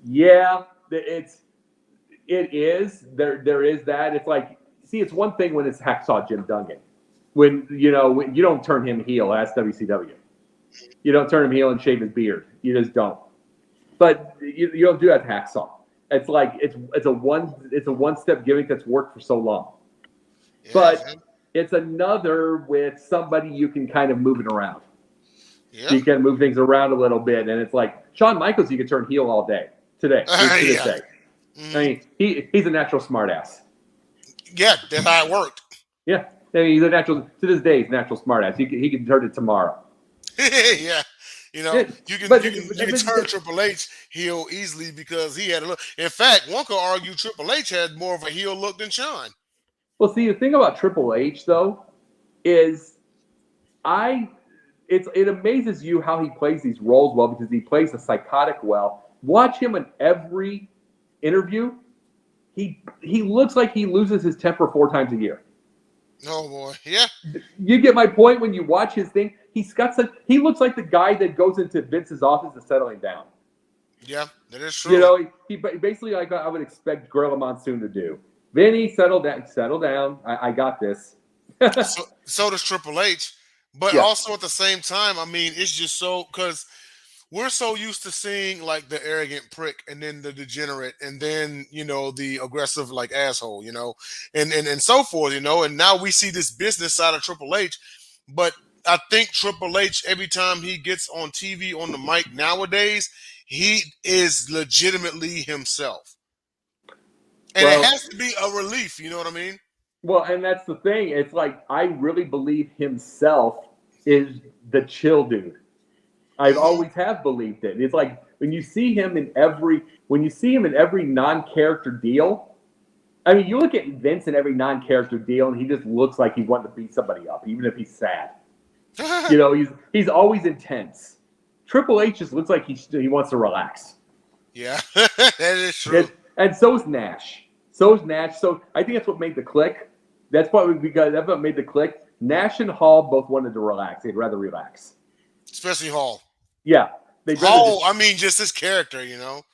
Yeah, it is. There is that. It's like, see, it's one thing when it's Hacksaw Jim Duggan. When you don't turn him heel, that's WCW. You don't turn him heel and shave his beard. You just don't. But you don't do that to Hacksaw. It's like it's a one-step gimmick that's worked for so long. Yeah, but it's another with somebody you can kind of move it around. Yeah. You can move things around a little bit, and it's like Shawn Michaels. You can turn heel all day today. To this day. Mm-hmm. I mean, he's a natural smartass. Yeah, that's how it worked. Yeah, I mean, he's a natural to this day. He's a natural smartass. He can turn it tomorrow. Yeah. You can turn Triple H heel easily because he had a look. In fact, one could argue Triple H had more of a heel look than Shawn. Well, see, the thing about Triple H, though, is it amazes you how he plays these roles well because he plays the psychotic well. Watch him in every interview. He looks like he loses his temper 4 times a year. Oh, boy. Yeah. You get my point when you watch his thing. He looks like the guy that goes into Vince's office to settle him down. Yeah, that is You true. know, he basically like I would expect Gorilla Monsoon to do. Vinny, settle down, settle down. I got this. So does Triple H, but Yeah. also at the same time, I mean, it's just so because we're so used to seeing like the arrogant prick and then the degenerate and then the aggressive like asshole, and so forth, and now we see this business side of Triple H, but I think Triple H every time he gets on TV on the mic nowadays, he is legitimately himself, and it Well, has to be a relief. You know what I mean? well, and that's the thing. It's like I really believe himself is the chill dude. I've Hmm. always have believed it. It's like when you see him in every non-character deal. I mean, you look at Vince in every non-character deal, and he just looks like he's wanting to beat somebody up, even if he's sad. You know, he's always intense. Triple H just looks like he wants to relax. Yeah, that is true. And so is Nash. So is Nash. So I think that's what made the click. That's what made the click. Nash and Hall both wanted to relax. They'd rather relax. Especially Hall. Yeah, they'd rather just Hall, I mean, just his character.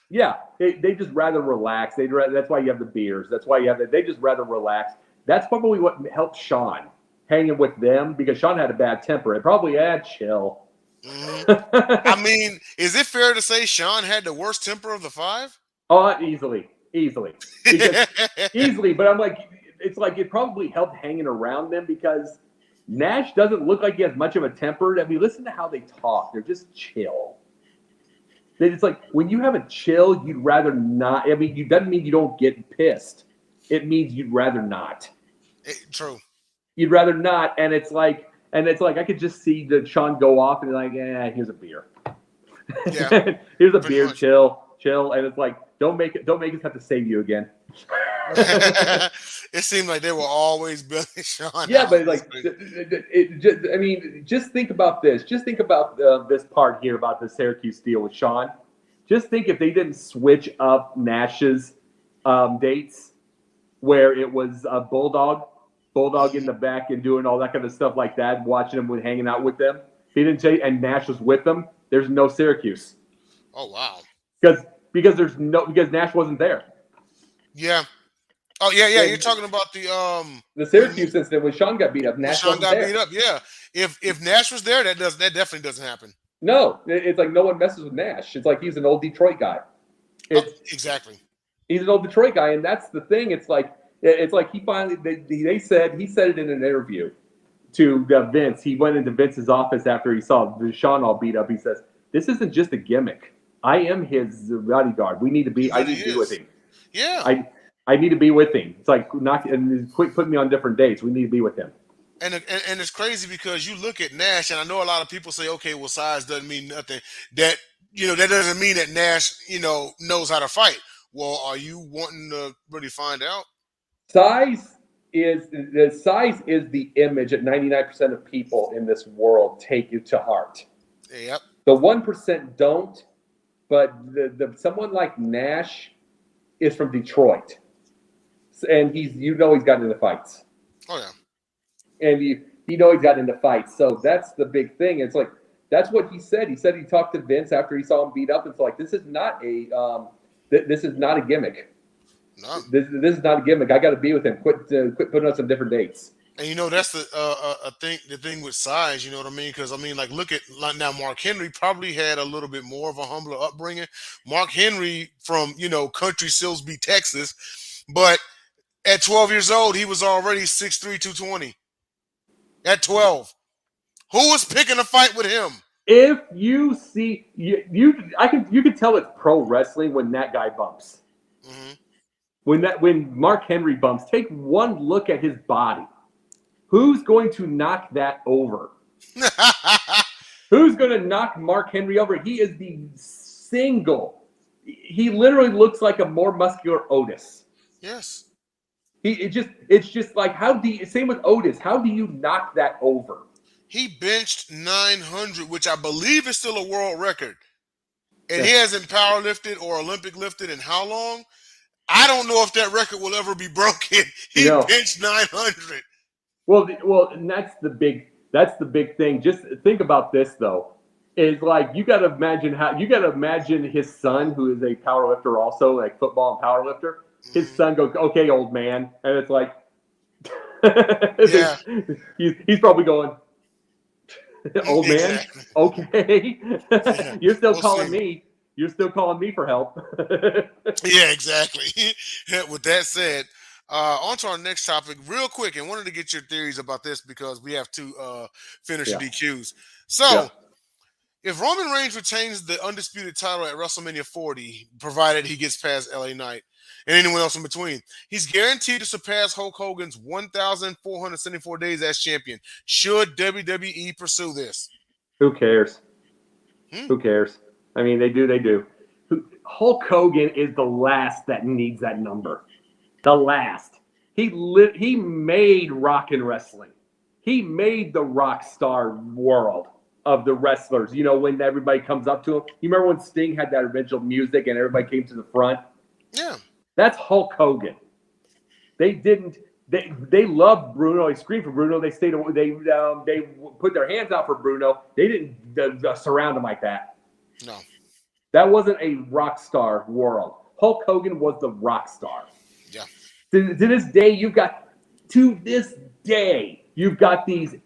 yeah. They just rather relax. That's why you have the beers. That's why you have that. They just rather relax. That's probably what helped Sean hanging with them because Sean had a bad temper. It probably had chill. Hmm. I mean, is it fair to say Sean had the worst temper of the five? Oh, easily, because easily. But I'm like, it's like it probably helped hanging around them because Nash doesn't look like he has much of a temper. I mean, listen to how they talk; they're just chill. It's like when you have a chill, you'd rather not. I mean, it doesn't mean you don't get pissed. It means you'd rather not. True. You'd rather not, and it's like I could just see the Sean go off and like, here's a beer. Yeah, Here's a pretty beer, much. chill, and it's like, don't make us have to save you again. It seemed like they were always building Sean Yeah, out. but It's like, crazy. I mean, just think about this. Just think about this part here about the Syracuse deal with Sean. Just think if they didn't switch up Nash's dates, where it was Bulldog in Mhm. the back and doing all that kind of stuff like that, watching him when hanging out with them. If he didn't say, and Nash was with them. There's no Syracuse Oh wow. because because Nash wasn't there. Yeah. Oh yeah, yeah. You're And talking about the the when Syracuse incident when Sean got beat up, when Nash Sean wasn't got beat there. up. Yeah. If Nash was there, that definitely doesn't happen. No, it's like no one messes with Nash. It's like he's an old Detroit guy. Oh, It's exactly. he's an old Detroit guy, and that's the thing. It's like he finally they said he said it in an interview to Vince. He went into Vince's office after he saw Sean all beat up. He says, "This isn't just a gimmick. I am his bodyguard. He I really need to be with is. him. Yeah. I need to be with him. It's like not and quit putting me on different dates. We need to be with him." And it's crazy because you look at Nash, and I know a lot of people say, okay, well, size doesn't mean nothing. That that doesn't mean that Nash knows how to fight. Well, are you wanting to really find out? Size size is the image that 99% of people in this world take it to heart. Yep. The 1% don't, but the someone like Nash is from Detroit, and he's got into fights, Oh yeah. and you know he's got into fights. So that's the big thing. It's like that's what he said. He said he talked to Vince after he saw him beat up. It's like this is not a this is not a gimmick. No. This is not a gimmick. I got to be with him. Quit putting us on different dates. And that's the thing. The thing with size, you know what I mean? Because I mean, like, look at like now. Mark Henry probably had a little bit more of a humbler upbringing. Mark Henry from country Silsbee, Texas, but at 12 years old, he was already 6'3", 220. At 12, who was picking a fight with him? If you see you can tell it's pro wrestling when that guy bumps. Hmm. When Mark Henry bumps, take one look at his body. Who's going to knock that over? Who's going to knock Mark Henry over? He is the single. He literally looks like a more muscular Otis. Yes. It's just like same with Otis. How do you knock that over? He benched 900, which I believe is still a world record. And he That's hasn't power lifted or Olympic lifted in how long? I don't know if that record will ever be broken. He no. benched 900. Well, and that's the big thing. Just think about this though. is like you got to imagine his son, who is a powerlifter, also like football and powerlifter. His son goes, "Okay, old man," and it's like, Yeah. he's probably going, "Old man, Exactly. okay, Yeah. you're still We'll calling see. me. You're still calling me for help." Yeah, exactly. With that said, on to our next topic, real quick, and wanted to get your theories about this because we have to finish the Yeah, DQs. yeah. So, if Roman Reigns retains the undisputed title at WrestleMania 40, provided he gets past LA Knight and anyone else in between, he's guaranteed to surpass Hulk Hogan's 1,474 days as champion. Should WWE pursue this? Who cares? Hmm? Who cares? I mean, they do. Hulk Hogan is the last that needs that number. The last. He made rock and wrestling. He made the rock star world of the wrestlers. You know, when everybody comes up to him. You remember when Sting had that original music and everybody came to the front? Yeah. That's Hulk Hogan. They didn't. They loved Bruno. They screamed for Bruno. They stayed. They put their hands out for Bruno. They didn't surround him like that. No. That wasn't a rock star world. Hulk Hogan was the rock star. Yeah. To this day, you've got these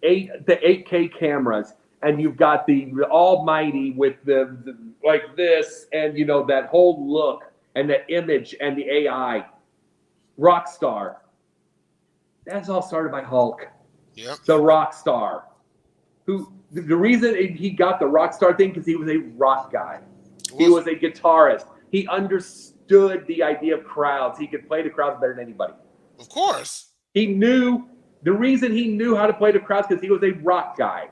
the 8K cameras, and you've got the Almighty with the like this, and you know that whole look and the image and the AI rock star. That's all started by Hulk. Yep. The rock star. Who the reason he got the rock star thing because he was a rock guy. He was a guitarist. He understood the idea of crowds. He could play the crowds better than anybody. Of course. He knew the reason he knew how to play the crowds because he was a rock guy.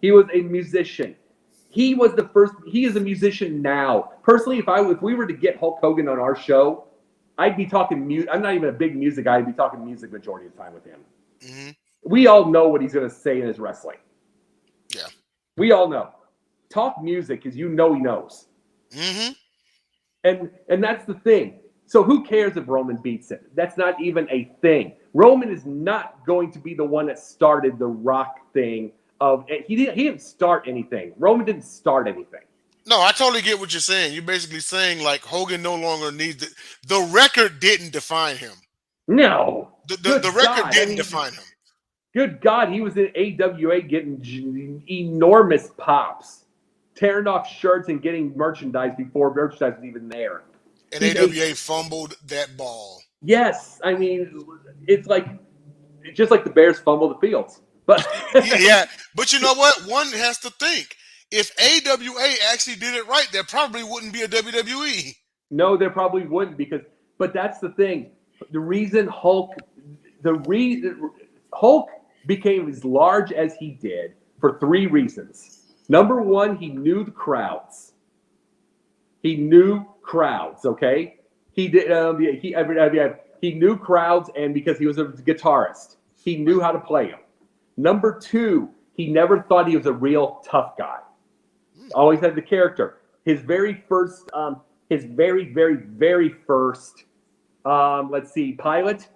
He was a musician. He was the first. He is a musician now. Personally, if we were to get Hulk Hogan on our show, I'd be talking music. I'm not even a big music guy. I'd be talking music majority of the time with him. Mm-hmm. We all know what he's going to say in his wrestling. Yeah. We all know. Talk music because you know he knows. Mm-hmm. And that's the thing. So who cares if Roman beats him? That's not even a thing. Roman is not going to be the one that started the rock thing. He didn't start anything. Roman didn't start anything. No, I totally get what you're saying. You're basically saying like Hogan no longer needs it. The record didn't define him. No. The record didn't define him. Good God, he was in AWA getting enormous pops, tearing off shirts and getting merchandise before merchandise was even there. And AWA fumbled that ball. Yes, I mean it's just like the Bears fumble the fields. But yeah, but you know what? One has to think. If AWA actually did it right, there probably wouldn't be a WWE. No, there probably wouldn't but that's the thing. The reason Hulk became as large as he did for 3 reasons. Number 1, he knew the crowds. He knew crowds, okay? He did. He knew crowds, and because he was a guitarist, he knew how to play them. Number 2, he never thought he was a real tough guy. Always had the character. His very first, let's see, pilot.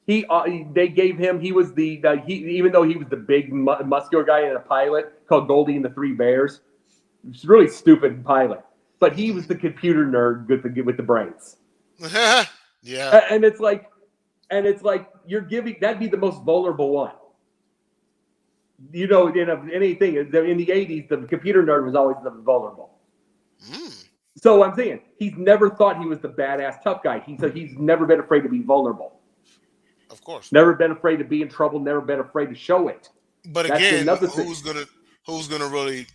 They gave him. He was even though he was the big muscular guy in a pilot called Goldie and the Three Bears. It's a really stupid pilot, but he was the computer nerd with the brains. Yeah, and it's like you're giving that'd be the most vulnerable one. You know, in anything in the 80s, the computer nerd was always the vulnerable. So I'm saying he's never thought he was the badass tough guy. He's never been afraid to be vulnerable. Of course. Never been afraid to be in trouble. Never been afraid to show it. But again, who's gonna really,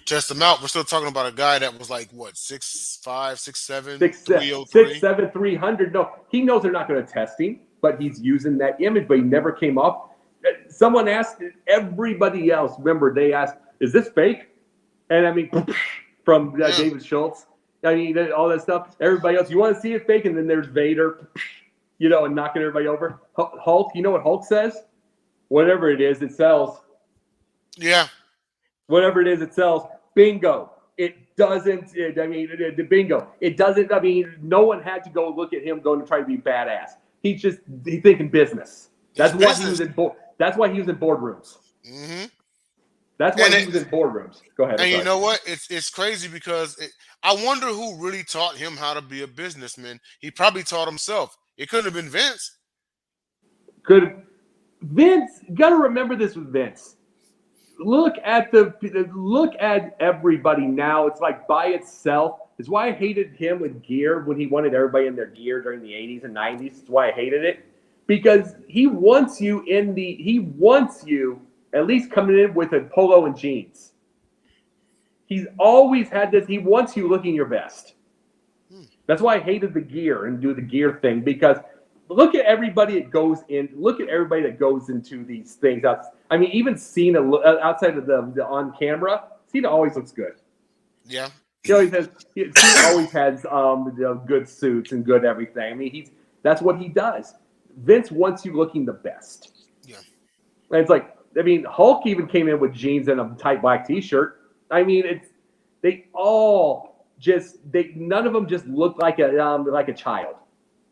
test him out? We're still talking about a guy that was like what 6'5", 6'7", 303, 6'7", 300. No, he knows they're not going to test him, but he's using that image. But he never came off. Someone asked everybody else. Remember, they asked, "Is this fake?" And I mean, from David Schultz. I mean, all that stuff. Everybody else, you want to see it fake, and then there's Vader, and knocking everybody over. Hulk, you know what Hulk says? Whatever it is, it sells. Yeah. Whatever it is, it sells. Bingo. It doesn't. Bingo. It doesn't. I mean, no one had to go look at him going to try to be badass. He's thinking business. That's why he was in boardrooms. Mm-hmm. That's why he was in boardrooms. Go ahead. And you know what? It's crazy because I wonder who really taught him how to be a businessman. He probably taught himself. It couldn't have been Vince. Could Vince? You got to remember this with Vince. Look at everybody now. It's like by itself. It's why I hated him with gear when he wanted everybody in their gear during the 80s and 90s. It's why I hated it. Because he wants you at least coming in with a polo and jeans. He's always had this. He wants you looking your best. That's why I hated the gear and do the gear thing, because look at everybody that goes in. Look at everybody that goes into these things. I mean, even Cena outside of the on camera, Cena always looks good. Yeah. Cena always has good suits and good everything. I mean, that's what he does. Vince wants you looking the best. Yeah. And it's like, I mean, Hulk even came in with jeans and a tight black T-shirt. I mean, none of them just look like a child.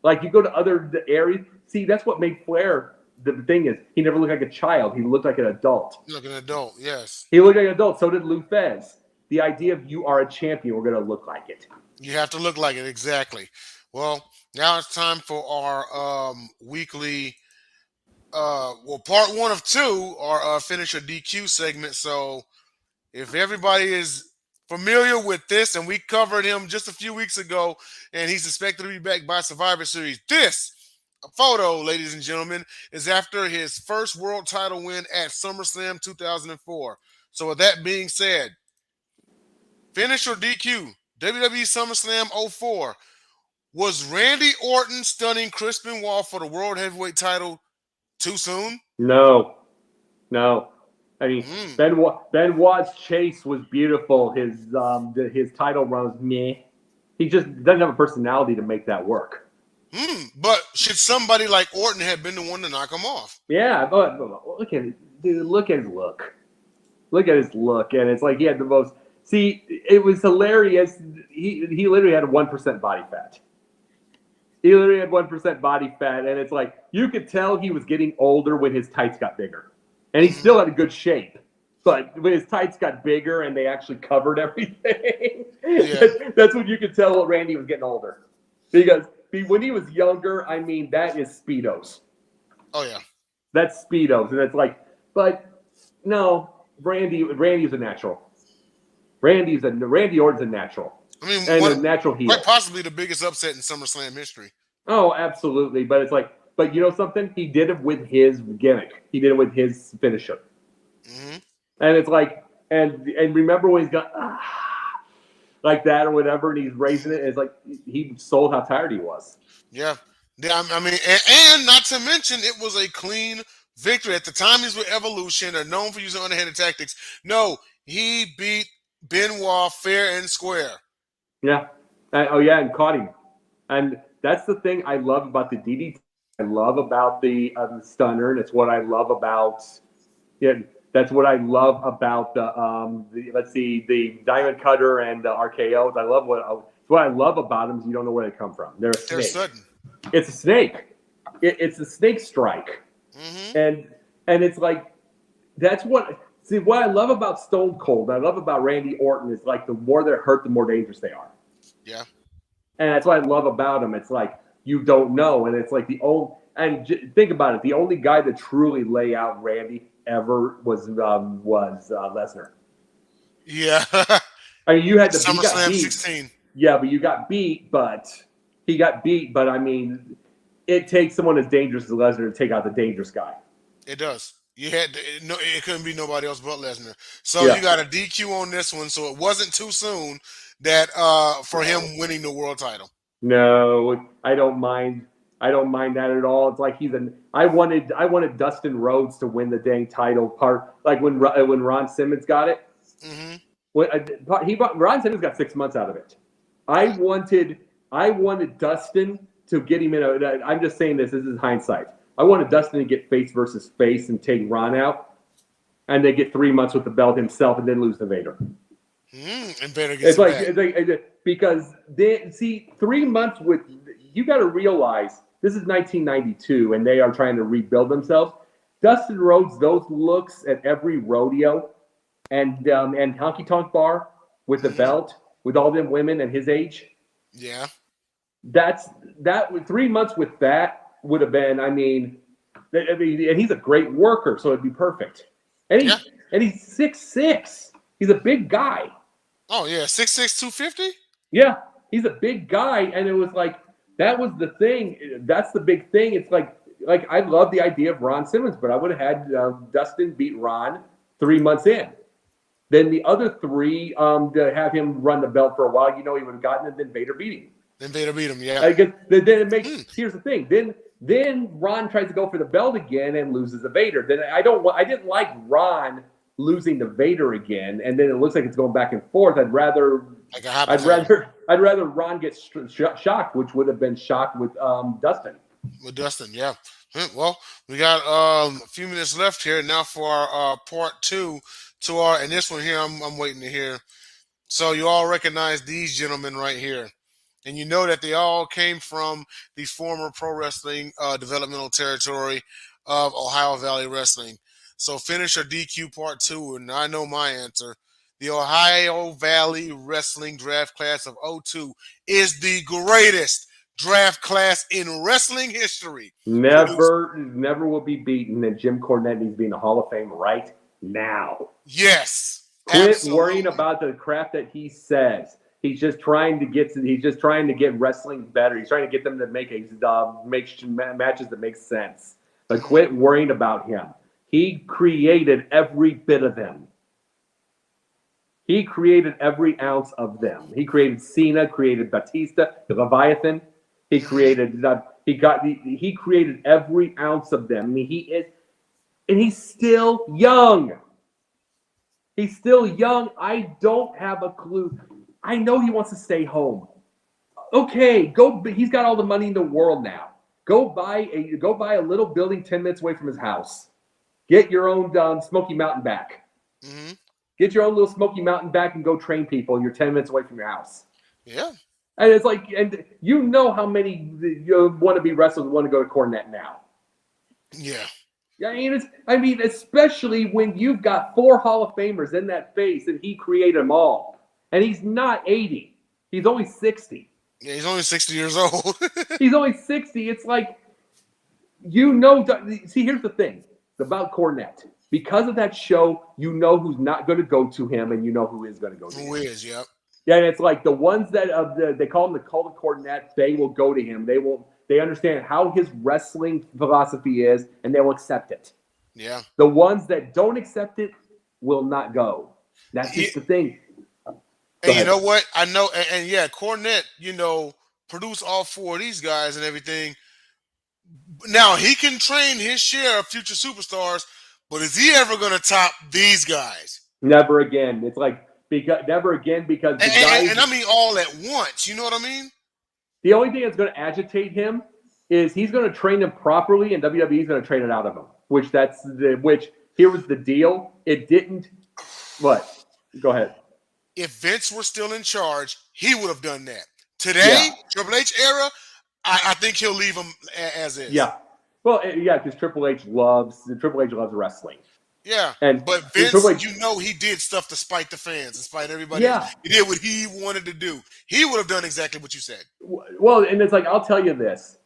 Like you go to other areas. See, that's what made Flair. The thing is, he never looked like a child. He looked like an adult. Like an adult, yes. He looked like an adult. So did Lou Thesz. The idea of you are a champion, we're going to look like it. You have to look like it, exactly. Well, now it's time for our weekly, part 1 of 2, our finish or DQ segment. So if everybody is familiar with this, and we covered him just a few weeks ago, and he's expected to be back by Survivor Series, this photo, ladies and gentlemen, is after his first world title win at SummerSlam 2004. So with that being said, finish or DQ, WWE SummerSlam 04. Was Randy Orton stunning Chris Benoit for the World Heavyweight title too soon? No. I mean, Benoit's chase was beautiful. His title run was meh. He just doesn't have a personality to make that work. But should somebody like Orton have been the one to knock him off? Yeah, but look at it, dude. Look at his look. Look at his look, and it's like he had the most. See, it was hilarious. He literally had 1% body fat. He literally had 1% body fat, and it's like you could tell he was getting older when his tights got bigger, and he still had a good shape. But when his tights got bigger and they actually covered everything, that's when you could tell Randy was getting older. Because when he was younger, I mean, that is Speedos. Oh yeah, that's Speedos, and it's like, but no, Randy's a natural. Randy Orton's a natural. I mean, and a natural heel. Quite possibly the biggest upset in SummerSlam history. Oh, absolutely. But it's like, but you know something? He did it with his gimmick. He did it with his finisher. Mm-hmm. And it's like, and remember when he's got like that or whatever, and he's raising it. And it's like he sold how tired he was. Yeah. I mean, and not to mention, it was a clean victory. At the time, he's with Evolution. They're known for using underhanded tactics. No, he beat Benoit fair and square. Yeah. And caught him. And that's the thing I love about the DDT. I love about the stunner, and it's what I love about. Yeah, that's what I love about the Diamond Cutter and the RKOs. I love what I love about them is you don't know where they come from. They're sudden. It's a snake. It's a snake strike. Mm-hmm. And it's like that's what. See, what I love about Stone Cold, I love about Randy Orton is like the more they're hurt, the more dangerous they are. Yeah. And that's what I love about them. It's like you don't know, and it's like think about it. The only guy that truly lay out Randy ever was Lesnar. Yeah. I mean, you had to SummerSlam 16. Yeah, but you got beat. But he got beat. But I mean, it takes someone as dangerous as Lesnar to take out the dangerous guy. It does. You had to, it couldn't be nobody else but Lesnar. So you got a DQ on this one. So it wasn't too soon that for him winning the world title. No, I don't mind. I don't mind that at all. It's like I wanted Dustin Rhodes to win the dang title part, like when Ron Simmons got it. Mm-hmm. Ron Simmons got 6 months out of it. I wanted Dustin to get him in. I'm just saying this. This is hindsight. I wanted Dustin to get face versus face and take Ron out, and then get 3 months with the belt himself, and then lose to Vader. And Vader gets it's like because they see 3 months with. You got to realize this is 1992, and they are trying to rebuild themselves. Dustin Rhodes, those looks at every rodeo, and Honky Tonk Bar with the belt with all them women and his age. Yeah. That 3 months with that would have been. I mean, and he's a great worker, so it'd be perfect. And Yeah. he's 6'6". He's a big guy. Oh yeah, 6'6", 250. Yeah, he's a big guy, and it was like that was the thing. That's the big thing. It's like I love the idea of Ron Simmons, but I would have had Dustin beat Ron 3 months in. Then the other three to have him run the belt for a while, he would have gotten it. Then Vader beat him. Then Vader beat him. Yeah. I guess then it makes. Here's the thing. Then Ron tries to go for the belt again and loses to Vader. Then I didn't like Ron losing to Vader again, and then it looks like it's going back and forth. I'd rather Ron get shocked, which would have been shocked with Dustin. With Dustin, yeah. Well, we got a few minutes left here now for our part 2 to our, and this one here I'm waiting to hear. So you all recognize these gentlemen right here. And you know that they all came from the former pro wrestling developmental territory of Ohio Valley Wrestling. So finish or DQ part 2, and I know my answer. The Ohio Valley Wrestling draft class of 02 is the greatest draft class in wrestling history. Never will be beaten, and Jim Cornette needs to be in the Hall of Fame right now. Yes. Quit absolutely. worrying about the crap that he says. He's just trying to get wrestling better. He's trying to get them to make matches that make sense. But quit worrying about him. He created every bit of them. He created every ounce of them. He created Cena, created Batista, the Leviathan. He created he created every ounce of them. I mean, he's still young. He's still young. I don't have a clue. I know he wants to stay home. Okay, go. He's got all the money in the world now. Go buy a little building 10 minutes away from his house. Get your own Smoky Mountain back. Mm-hmm. Get your own little Smoky Mountain back and go train people. And you're 10 minutes away from your house. Yeah. And it's like, and you know how many wannabe wrestlers want to go to Cornette now. Yeah. I mean, especially when you've got 4 Hall of Famers in that face, and he created them all. And he's not 80. He's only 60. Yeah, he's only 60 years old. He's only 60. It's like, see, here's the thing about Cornette. Because of that show, you know who's not going to go to him, and you know who is going to go to him. Who is, yep. Yeah, and it's like the ones that they call him the cult of Cornette, they will go to him. They understand how his wrestling philosophy is, and they will accept it. Yeah. The ones that don't accept it will not go. That's just the thing. And you know what? I know, and yeah, Cornette, produced all 4 of these guys and everything. Now, he can train his share of future superstars, but is he ever going to top these guys? Never again. It's like, never again, because the guys... And I mean all at once, you know what I mean? The only thing that's going to agitate him is he's going to train them properly, and WWE is going to train it out of him. Which here was the deal. It didn't... What? Go ahead. If Vince were still in charge, he would have done that. Today, Triple H era, I think he'll leave him as is. Yeah. Well, yeah, because Triple H loves wrestling. Yeah. But Vince, he did stuff to spite the fans, to spite everybody. Yeah. He did what he wanted to do. He would have done exactly what you said. Well, and it's like, I'll tell you this.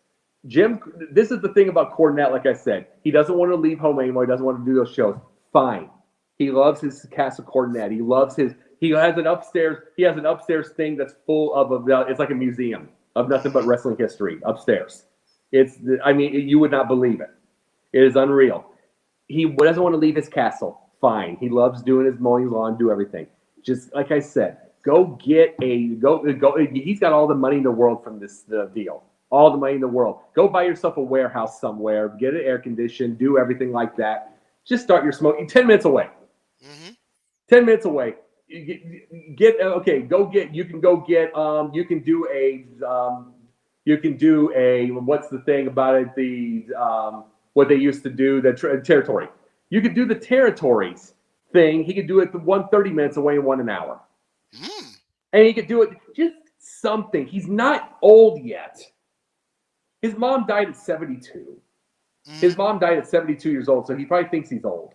Jim, this is the thing about Cornette, like I said. He doesn't want to leave home anymore. He doesn't want to do those shows. Fine. He loves his Castle Cornette. He has an upstairs thing that's full of it's like a museum of nothing but wrestling history upstairs. You would not believe it. It is unreal. He doesn't want to leave his castle. Fine. He loves doing his mowing lawn, do everything. Just like I said, go. He's got all the money in the world from this deal. All the money in the world. Go buy yourself a warehouse somewhere. Get it air conditioned. Do everything like that. Just start your smoking 10 minutes away. Mm-hmm. 10 minutes away. You can do a what's the thing about it, what they used to do, the territory. You could do the territories thing. He could do it 130 minutes away in 1 hour. And he could do it just something. He's not old yet. His mom died at 72. His mom died at 72 years old, so he probably thinks he's old.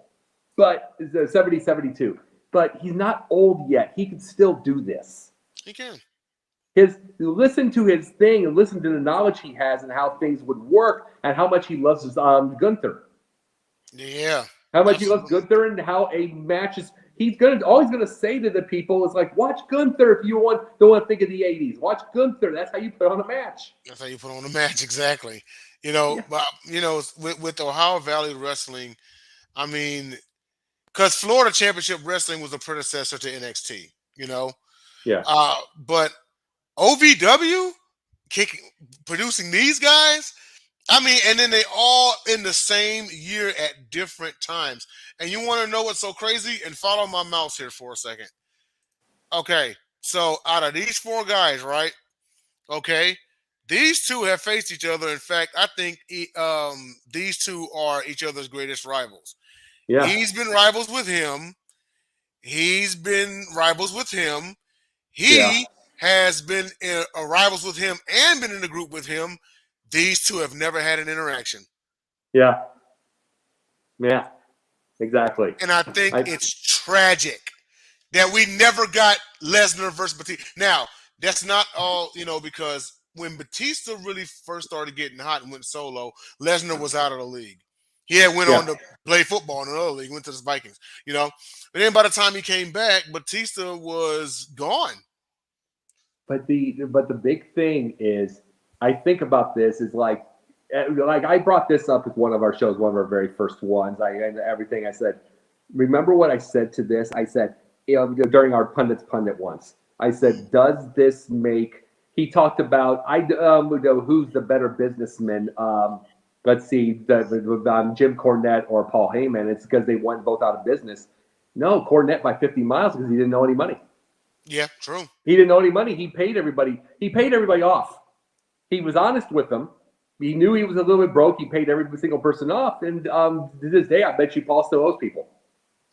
But 72. but he's not old yet. He can still do this. He can. Listen to his thing and listen to the knowledge he has and how things would work and how much he loves Gunther. Yeah. How much he loves Gunther and how a match is. All he's gonna say to the people is like, watch Gunther if you don't want to think of the 80s. Watch Gunther. That's how you put on a match. That's how you put on a match, exactly. You know, but with Ohio Valley Wrestling, I mean, because Florida Championship Wrestling was a predecessor to NXT, Yeah. But OVW producing these guys, I mean, and then they all in the same year at different times. And you want to know what's so crazy? And follow my mouse here for a second. Okay, so out of these 4 guys, right? Okay, these 2 have faced each other. In fact, I think these 2 are each other's greatest rivals. Yeah. He's been rivals with him. He's been rivals with him. He has been rivals with him and been in the group with him. These 2 have never had an interaction. Yeah. Yeah. Exactly. And I think it's tragic that we never got Lesnar versus Batista. Now, that's not all, because when Batista really first started getting hot and went solo, Lesnar was out of the league. He had went on to play football in another league, went to the Vikings, But then by the time he came back, Batista was gone. But the big thing is, I think about this is like I brought this up with one of our shows, one of our very first ones. Everything I said. Remember what I said to this? I said during our pundit once. I said, does this make? He talked about who's the better businessman. Let's see, Jim Cornette or Paul Heyman. It's because they went both out of business. No, Cornette by 50 miles because he didn't know any money. Yeah, true. He didn't know any money. He paid everybody. He paid everybody off. He was honest with them. He knew he was a little bit broke. He paid every single person off. And to this day, I bet you Paul still owes people.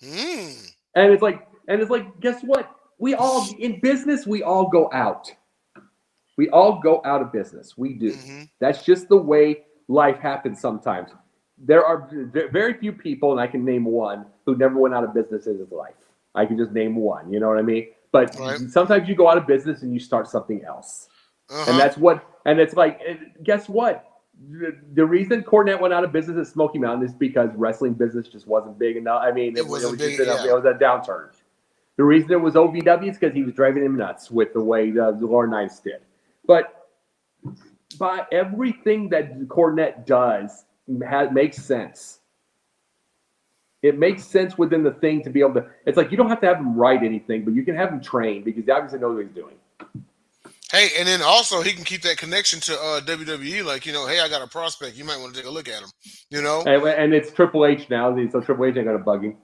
And it's like, guess what? We all in business. We all go out. We all go out of business. We do. That's just the way life happens. Sometimes there are very few people, and I can name one who never went out of business in his life. I can just name one. You know what I mean? But sometimes you go out of business and you start something else. And that's what. And it's like, guess what? The reason Cornette went out of business at Smoky Mountain is because wrestling business just wasn't big enough. I mean, it was a downturn. The reason it was OVW is because he was driving him nuts with the way the Lauren Nice did. But by everything that Cornette does makes sense. It makes sense within the thing to be able to. It's like you don't have to have him write anything, but you can have him train because he obviously knows what he's doing. Hey, and then also he can keep that connection to WWE. Like, hey, I got a prospect. You might want to take a look at him. And it's Triple H now, so Triple H ain't gonna bug him.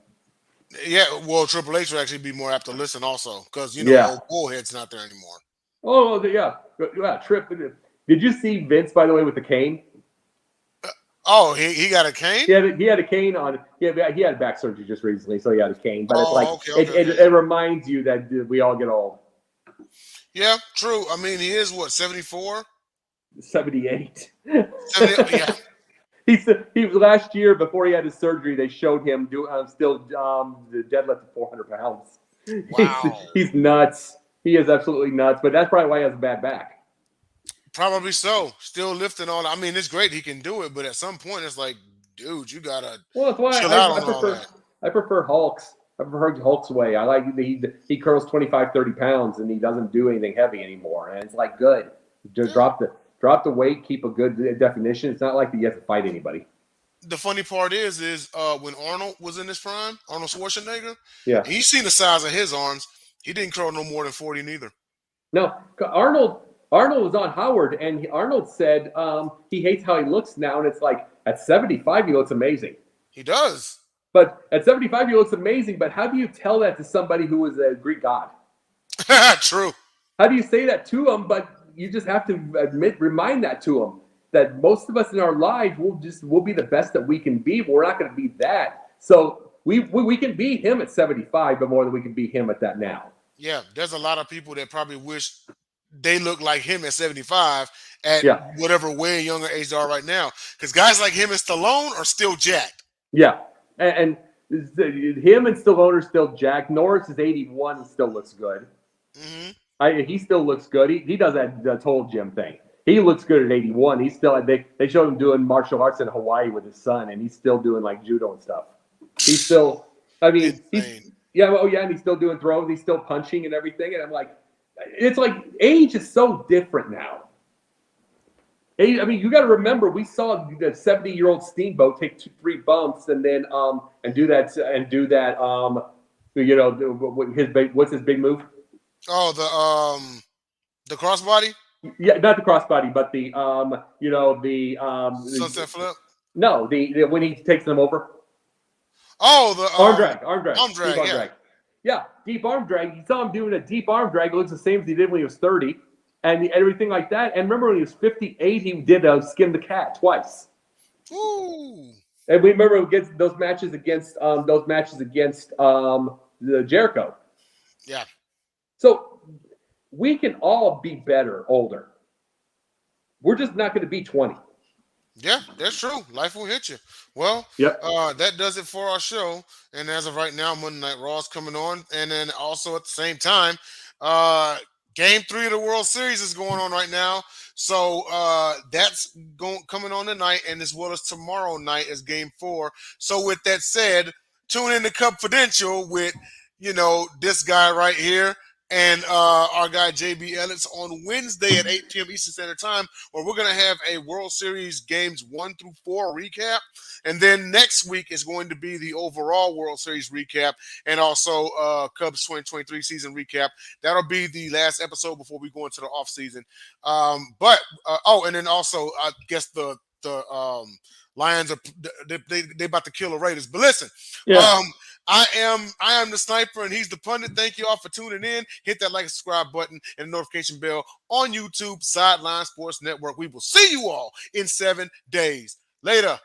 Yeah, well, Triple H would actually be more apt to listen also because old Bullhead's not there anymore. Oh yeah, Trip. Did you see Vince, by the way, with the cane? Oh, he got a cane? He had a cane on. He had back surgery just recently, so he had a cane. But it's like it reminds you that we all get old. Yeah, true. I mean, he is what, 74? 78. 78, yeah. He was last year before he had his surgery. They showed him still the deadlift at 400 pounds. Wow, he's nuts. He is absolutely nuts. But that's probably why he has a bad back. Probably so. Still lifting all. I mean, it's great he can do it, but at some point, it's like, dude, you gotta that's why chill out on all that. I prefer Hulk's. I prefer Hulk's way. I like he curls 25, 30 pounds, and he doesn't do anything heavy anymore. And it's like good. Just drop the weight, keep a good definition. It's not like you have to fight anybody. The funny part is when Arnold was in his prime, Arnold Schwarzenegger. Yeah, he's seen the size of his arms. He didn't curl no more than 40 neither. No, Arnold was on Howard, and Arnold said he hates how he looks now, and it's like at 75 he looks amazing. He does. But at 75 he looks amazing. But how do you tell that to somebody who is a Greek god? True. How do you say that to him? But you just have to remind that to him that most of us in our lives we'll be the best that we can be, but we're not going to be that. So we can be him at 75, but more than we can be him at that now. Yeah, there's a lot of people that probably wish they look like him at 75 at whatever way younger age they are right now. Because guys like him and Stallone are still jacked. Yeah, and Him and Stallone are still jacked. Norris is 81 and still looks good. Hmm. He still looks good. He does that whole gym thing. He looks good at 81. He's still they showed him doing martial arts in Hawaii with his son, and he's still doing like judo and stuff. He's still, I mean, Insane. and he's still doing throws. He's still punching and everything. And I'm like, it's like age is so different now. I mean, you got to remember, we saw the 70-year-old Steamboat take 2-3 bumps and then do that what's his big move? Oh, the crossbody, Yeah, not the crossbody, but the sunset flip. no, the when he takes them over. Oh, the Arm drag, arm drag. deep arm Yeah. drag. Yeah, deep arm drag. You saw him doing a deep arm drag. It looks the same as he did when he was 30, and everything like that. And remember when he was 58, he did skin the cat twice. Ooh. And we remember against those matches against the Jericho. Yeah. So we can all be better older. We're just not going to be 20. Yeah, that's true. Life will hit you. Well, Yep. that does it for our show. And as of right now, Monday Night Raw is coming on, and then also at the same time, Game 3 of the World Series is going on right now. So that's coming on tonight, and as well as tomorrow night is Game 4. So with that said, tune in to Confidential with this guy right here. And our guy JB Ellis on Wednesday at 8 p.m. Eastern Standard Time, where we're going to have a World Series games 1 through 4 recap. And then next week is going to be the overall World Series recap and also Cubs 2023 season recap. That'll be the last episode before we go into the off season. And then also I guess the Lions are they about to kill the Raiders. But listen, Yeah. I am the sniper and he's the pundit. Thank you all for tuning in. Hit that like and subscribe button and the notification bell on YouTube, Sideline Sports Network. We will see you all in 7 days. Later.